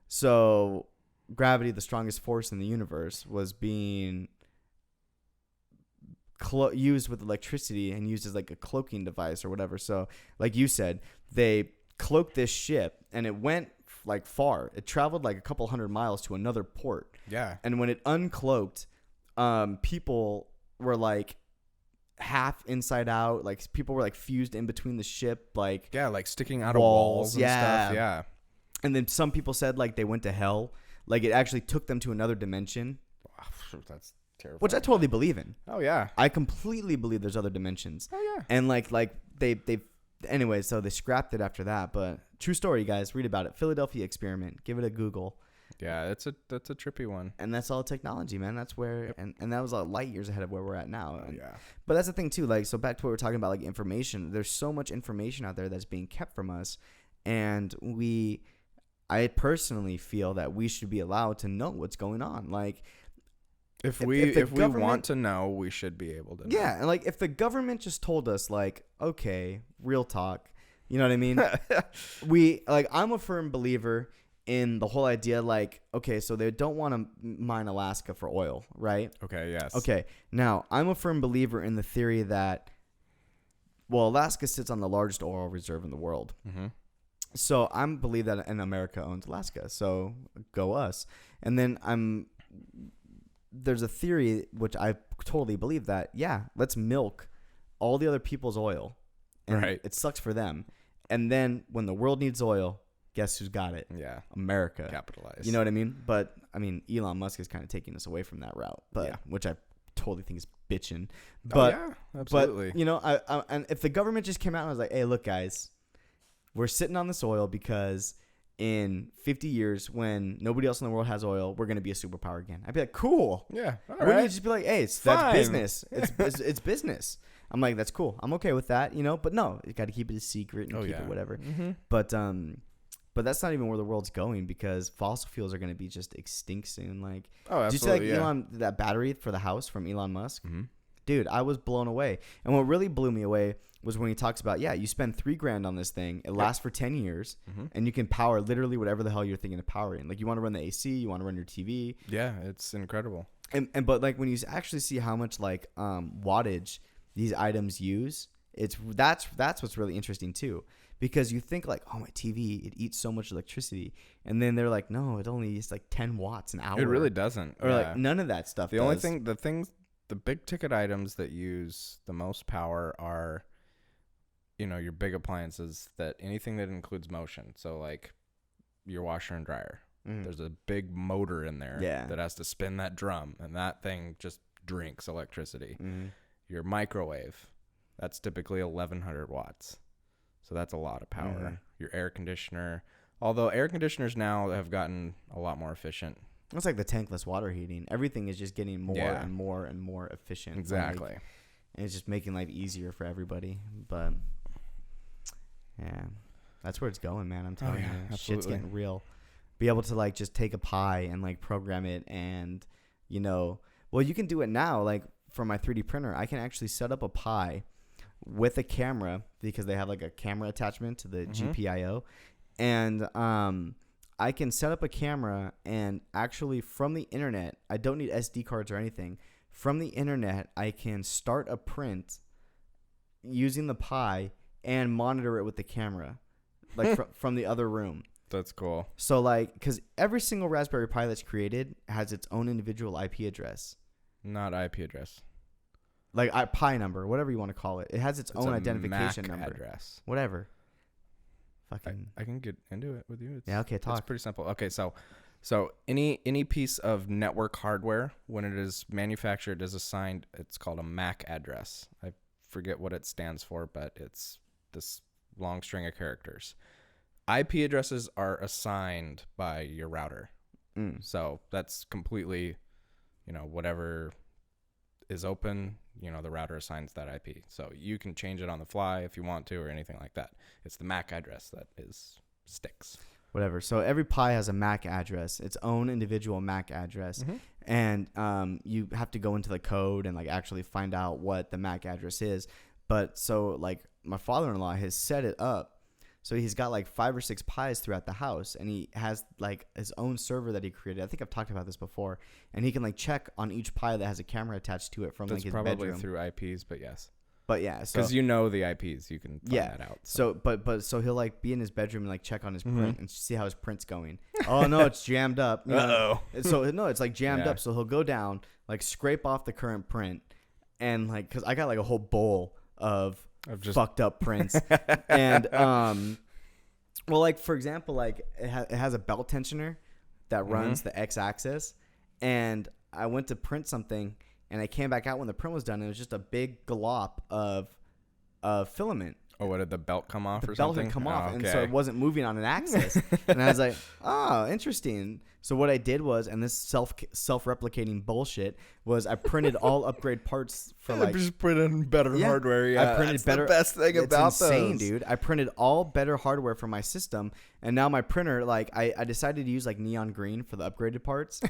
So gravity, the strongest force in the universe, was being used with electricity and used as like a cloaking device or whatever. So like you said, they cloaked this ship and it went like far. It traveled like a couple 100 miles to another port. Yeah. And when it uncloaked, people were like half inside out. Like people were like fused in between the ship. Like sticking out of walls and stuff. Yeah. And then some people said like they went to hell. Like it actually took them to another dimension. That's terrifying. Which I totally believe in. Oh yeah. I completely believe there's other dimensions. Oh yeah. And like they anyway, so they scrapped it after that. But true story, guys. Read about it. Philadelphia experiment. Give it a Google. Yeah, that's a trippy one. And that's all technology, man. That's where and that was light years ahead of where we're at now. Oh, yeah. But that's the thing too. Like, so back to what we're talking about, like information. There's so much information out there that's being kept from us, and I personally feel that we should be allowed to know what's going on. Like, if we want to know, we should be able to know. Yeah, and like if the government just told us, like, okay, real talk, you know what I mean? I'm a firm believer in the whole idea, like, okay, so they don't want to mine Alaska for oil, right? Okay, yes. Okay, now I'm a firm believer in the theory that, Alaska sits on the largest oil reserve in the world. So I believe that America owns Alaska, so go us. And then there's a theory which I totally believe that, let's milk all the other people's oil. And it sucks for them. And then when the world needs oil, guess who's got it? Yeah. America. Capitalize. You know what I mean? But, I mean, Elon Musk is kind of taking us away from that route, which I totally think it's bitching. But, yeah, absolutely. But, you know, and if the government just came out and was like, hey, look, guys, we're sitting on this oil because in 50 years, when nobody else in the world has oil, we're going to be a superpower again. I'd be like, cool. Yeah. All Wouldn't you right. just be like, hey, that's Fine. business. It's business. I'm like, that's cool. I'm okay with that, you know. But no, you got to keep it a secret and keep it whatever. Mm-hmm. But that's not even where the world's going, because fossil fuels are going to be just extinct soon. Like, Oh, absolutely. did you see like that battery for the house from Elon Musk? Mm-hmm. Dude, I was blown away. And what really blew me away was when he talks about, you spend $3,000 on this thing. It lasts for 10 years, and you can power literally whatever the hell you're thinking of powering. Like, you want to run the AC, you want to run your TV. Yeah, it's incredible. But like when you actually see how much like wattage these items use, that's what's really interesting too. Because you think like, oh, my TV, it eats so much electricity. And then they're like, no, it only eats like 10 watts an hour. It really doesn't. Or like none of that stuff. The big ticket items that use the most power are, your big appliances, that anything that includes motion. So like your washer and dryer. There's a big motor in there that has to spin that drum, and that thing just drinks electricity. Your microwave, that's typically 1,100 watts. So that's a lot of power. Your air conditioner, although air conditioners now have gotten a lot more efficient. It's like the tankless water heating. Everything is just getting more and more and more efficient. Exactly. Like, and it's just making life easier for everybody. But yeah, that's where it's going, man. I'm telling you, absolutely. Shit's getting real. Be able to like just take a pie and like program it, and well, you can do it now. Like for my 3D printer, I can actually set up a pie with a camera, because they have like a camera attachment to the GPIO, and I can set up a camera, and actually from the internet, I don't need SD cards or anything. From the internet, I can start a print using the pie and monitor it with the camera, like from the other room. That's cool. So like, because every single Raspberry Pi that's created has its own individual IP address. Not IP address. Like Pi number, whatever you want to call it. It has its own identification MAC number. address. Whatever. Fucking. I can get into it with you. Okay, talk. It's pretty simple. Okay, so any piece of network hardware, when it is manufactured, is assigned. It's called a MAC address. I forget what it stands for, but it's this long string of characters. IP addresses are assigned by your router. So that's completely, whatever is open, the router assigns that IP. So you can change it on the fly if you want to, or anything like that. It's the MAC address that sticks. Whatever. So every Pi has a MAC address, its own individual MAC address. And you have to go into the code and like actually find out what the MAC address is. But so like my father-in-law has set it up. So he's got like 5 or 6 Pis throughout the house, and he has like his own server that he created. I think I've talked about this before, and he can like check on each Pi that has a camera attached to it from like his bedroom. That's probably through IPs, but yes. But yeah, because the IPs, you can find that out. So he'll like be in his bedroom and like check on his print and see how his print's going. Oh no, it's jammed up. So no, it's like jammed up. So he'll go down, like scrape off the current print, and like, cause I got like a whole bowl of just fucked up prints. And well, like for example, like it has a belt tensioner that runs the x-axis, and I went to print something, and I came back out when the print was done, and it was just a big glop of filament. Oh, what, did the belt come off or something? The belt had come off, and so it wasn't moving on an axis. And I was like, oh, interesting. So what I did was, and this self-replicating bullshit, was I printed all upgrade parts for like... just printed better hardware, yeah. I printed better... the best thing about those. It's insane, dude. I printed all better hardware for my system, and now my printer, like, I decided to use, like, neon green for the upgraded parts.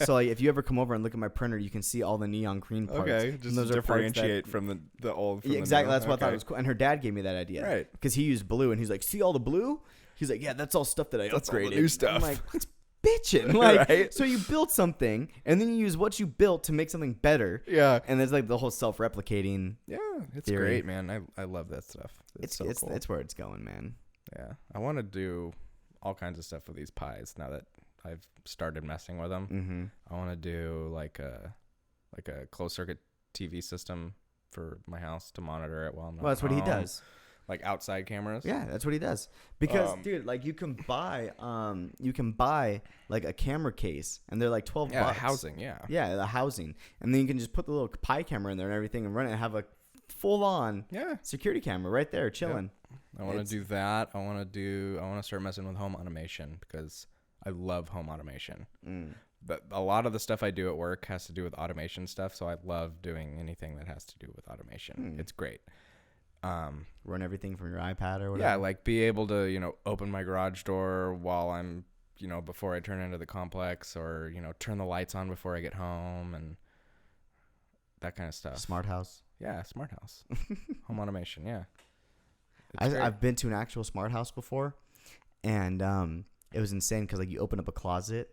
So, like, if you ever come over and look at my printer, you can see all the neon green parts. Okay, just those differentiate from the old... Yeah, exactly, that's what I thought was cool. And her dad gave me that idea. Right. Because he used blue, and he's like, see all the blue? He's like, yeah, that's all stuff that I upgraded. All the new stuff. I'm like, that's bitching. Like, right? So you built something, and then you use what you built to make something better. Yeah. And there's like the whole self-replicating. Yeah, it's theory. great, man. I love that stuff. It's so cool. It's where it's going, man. Yeah, I want to do all kinds of stuff with these pies now that I've started messing with them. I want to do like a closed circuit TV system for my house to monitor it while I'm not Well, that's what he home. does. Like outside cameras. Yeah, that's what he does. Because dude, like you can buy like a camera case, and they're like $12. Yeah, housing. Yeah, the housing, and then you can just put the little Pi camera in there and everything, and run it and have a full-on security camera right there chilling. I want to do that. I want to start messing with home automation because I love home automation. But a lot of the stuff I do at work has to do with automation stuff, so I love doing anything that has to do with automation. It's great. Run everything from your iPad or whatever. Yeah, like be able to, open my garage door while I'm, before I turn into the complex, or, turn the lights on before I get home and that kind of stuff. Smart house. Yeah, smart house. Home automation, yeah. I've been to an actual smart house before, and it was insane because like you open up a closet,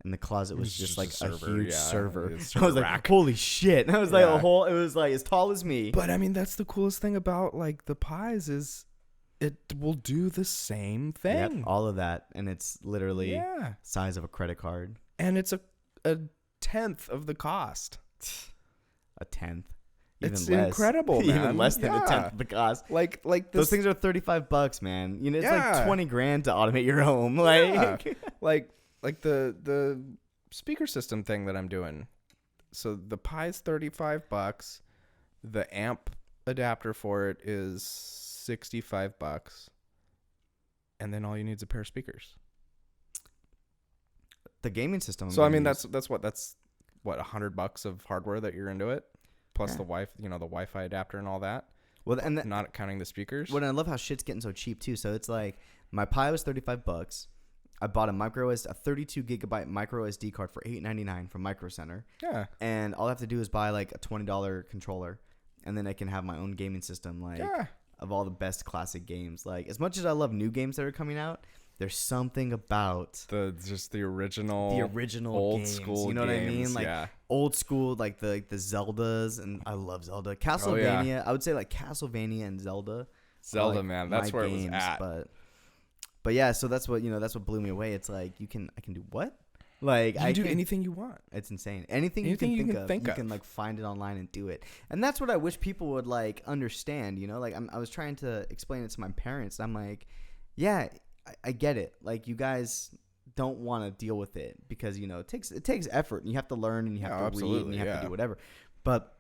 and the closet was just like a huge server. I was like, holy shit! And I was like, it was like as tall as me. But I mean, that's the coolest thing about like the Pies is it will do the same thing. Yep, all of that, and it's literally size of a credit card, and it's a tenth of the cost. A tenth. It's incredible, man. Even less than a tenth of the cost. Like those things are $35, man. It's like $20,000 to automate your home. Like, like the speaker system thing that I'm doing. So the Pi's $35. The amp adapter for it is $65, and then all you need is a pair of speakers. The gaming system. So I mean, that's what $100 of hardware that you're into it. Plus the the Wi-Fi adapter and all that. Well, and not counting the speakers. Well, and I love how shit's getting so cheap too. So it's like my Pi was $35. I bought a 32 gigabyte micro SD card for $8.99 from Micro Center. Yeah. And all I have to do is buy like a $20 controller, and then I can have my own gaming system of all the best classic games. Like as much as I love new games that are coming out, there's something about the original old games, school. You know games, what I mean? Like old school, like the Zeldas, and I love Zelda. Castlevania. Oh, yeah. I would say like Castlevania and Zelda. Zelda, man, that's where games, it was at. But yeah, so that's what blew me away. It's like I can do what? Like you can do anything you want. It's insane. Anything you can think of. You can like find it online and do it. And that's what I wish people would like understand. Like I was trying to explain it to my parents. And I'm like, yeah. I get it. Like you guys don't want to deal with it because it takes effort and you have to learn and you have to read and you have to do whatever. But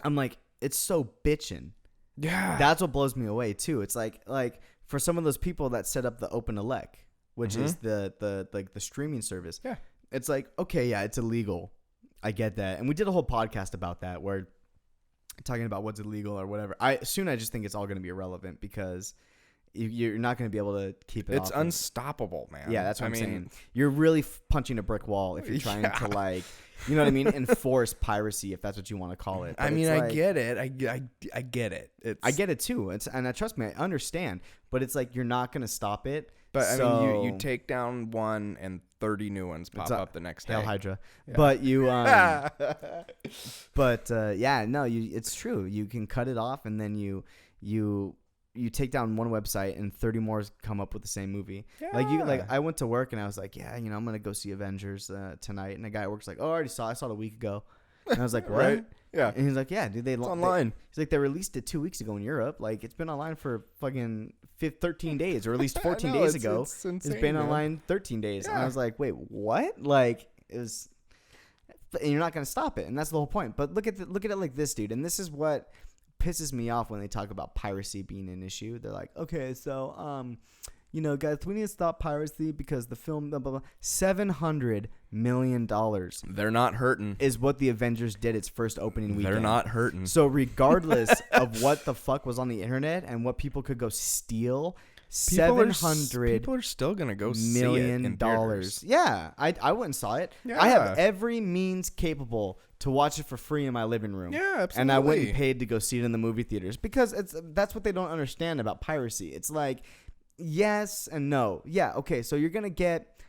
I'm like, it's so bitchin'. Yeah, that's what blows me away too. It's like for some of those people that set up the Open Elec, which is the streaming service. Yeah, it's like okay, yeah, it's illegal. I get that, and we did a whole podcast about that where talking about what's illegal or whatever. I just think it's all going to be irrelevant because. You're not going to be able to keep it. It's unstoppable, man. Yeah, that's what I'm saying. You're really punching a brick wall if you're trying to like, you know what I mean, enforce piracy if that's what you want to call it. But I mean, I get it. I get it. I get it too. And trust me, I understand. But it's like you're not going to stop it. But I mean, you take down one and 30 new ones pop up the next day. Hail Hydra. Yeah. But you, it's true. You can cut it off and then you take down one website and 30 more come up with the same movie. Yeah. I went to work and I was like, yeah, I'm going to go see Avengers tonight. And the guy at work's like, oh, I saw it a week ago. And I was like, what? Right? Yeah. And he's like, yeah, dude, it's online. He's like, they released it 2 weeks ago in Europe. Like it's been online for fucking 13 days or at least 14 days ago. It's insane, it's been online 13 days. Yeah. And I was like, wait, what? Like it was, and you're not going to stop it. And that's the whole point. But look at it like this, dude. And this is what pisses me off when they talk about piracy being an issue. They're like, okay, so guys, we need to stop piracy because the film blah, blah, blah. $700 million. They're not hurting. Is what the Avengers did its first opening weekend. They're not hurting. So regardless of what the fuck was on the internet and what people could go steal, people are still gonna go $1 million. Yeah, I went and saw it. Yeah. I have every means capable to watch it for free in my living room. Yeah, absolutely. And I went and paid to go see it in the movie theaters because that's what they don't understand about piracy. It's like yes and no. Yeah, okay, so you're gonna get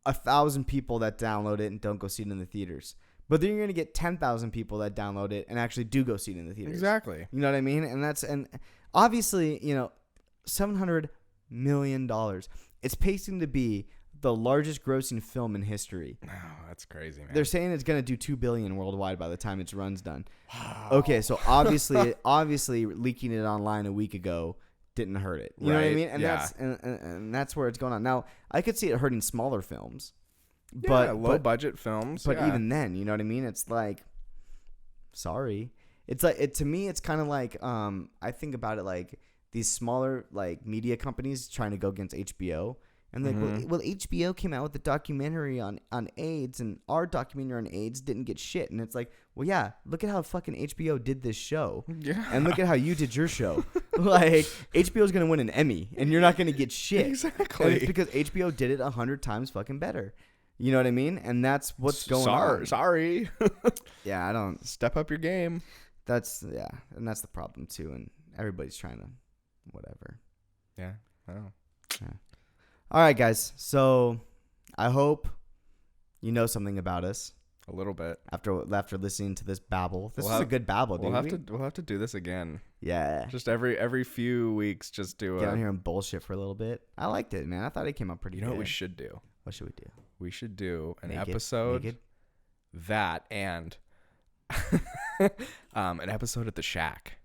1,000 people that download it and don't go see it in the theaters. But then you're going to get 10,000 people that download it and actually do go see it in the theaters. Exactly. You know what I mean? And obviously, $700 million. It's pacing to be the largest grossing film in history. Oh, that's crazy, man. They're saying it's gonna do $2 billion worldwide by the time its run's done. Wow. Okay, so obviously leaking it online a week ago didn't hurt it. You know what I mean? And that's and that's where it's going on. Now, I could see it hurting smaller films. But low budget films. But even then, you know what I mean? It's like, sorry. It's like to me it's kind of like I think about it like these smaller like media companies trying to go against HBO. And like, well, HBO came out with a documentary on AIDS, and our documentary on AIDS didn't get shit. And it's like, well, yeah, look at how fucking HBO did this show. Yeah. And look at how you did your show. Like, HBO's going to win an Emmy, and you're not going to get shit. Exactly. And it's because HBO did it 100 times fucking better. You know what I mean? And that's what's going on. Sorry. Yeah, I don't. Step up your game. Yeah, and that's the problem, too. And everybody's trying to whatever. Yeah, I know. Yeah. All right, guys. So I hope you know something about us a little bit after listening to this babble. This is a good babble, dude. We'll have to do this again. Yeah. Just every few weeks, just do get on here and bullshit for a little bit. I liked it, man. I thought it came out pretty good. You know what we should do? What should we do? We should do an Naked? episode. Naked? That and an episode at the Shack.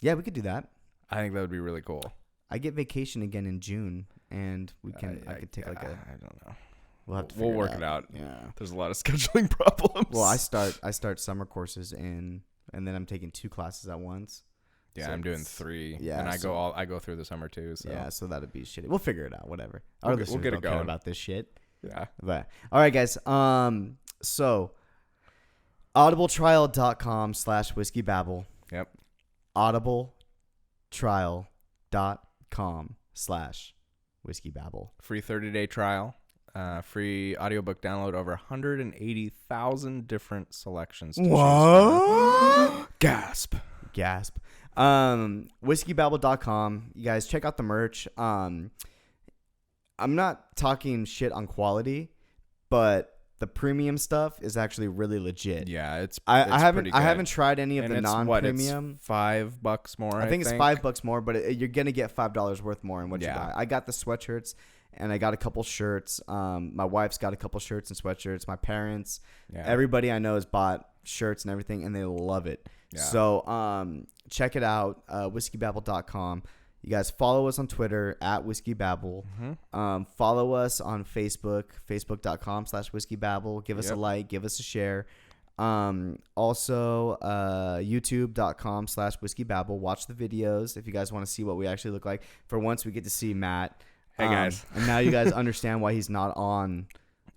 Yeah, we could do that. I think that would be really cool. I get vacation again in June. And we can. I could take like a. I don't know. We'll work it out. Yeah. There's a lot of scheduling problems. Well, I start summer courses and then I'm taking 2 classes at once. Yeah, so I'm doing 3. Yeah, and I go through the summer too. So. Yeah, so that'd be shitty. We'll figure it out. Whatever. We'll get it going about this shit. Yeah. But all right, guys. So audibletrial.com/Whiskey Babble. Yep. audibletrial.com/Whiskey Babble. Free 30-day trial. Free audiobook download, over 180,000 different selections. What? Gasp. Whiskeybabble.com. You guys check out the merch. I'm not talking shit on quality, but the premium stuff is actually really legit. Yeah, I haven't tried any of the non-premium. It's $5 more. I think it's $5 more, but you're gonna get $5 worth more in what you buy. I got the sweatshirts, and I got a couple shirts. My wife's got a couple shirts and sweatshirts. My parents, everybody I know has bought shirts and everything, and they love it. Yeah. So check it out, whiskeybabble.com. You guys follow us on Twitter at Whiskey Babble. Mm-hmm. Follow us on Facebook, facebook.com/Whiskey Babble. Give us a like, give us a share. Also, youtube.com/Whiskey Babble. Watch the videos if you guys want to see what we actually look like. For once, we get to see Matt. Hey, guys. And now you guys understand why he's not on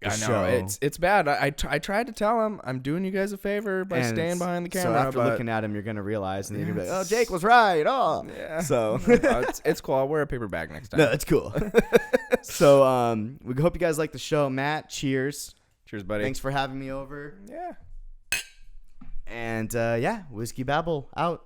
the show. It's bad. I tried to tell him I'm doing you guys a favor by staying behind the camera. So after looking at him, you're going to realize, and you're going to be like, oh, Jake was right. Oh. Yeah. So it's cool. I'll wear a paper bag next time. No, it's cool. So we hope you guys like the show. Matt, cheers. Cheers, buddy. Thanks for having me over. Yeah. And Whiskey Babble out.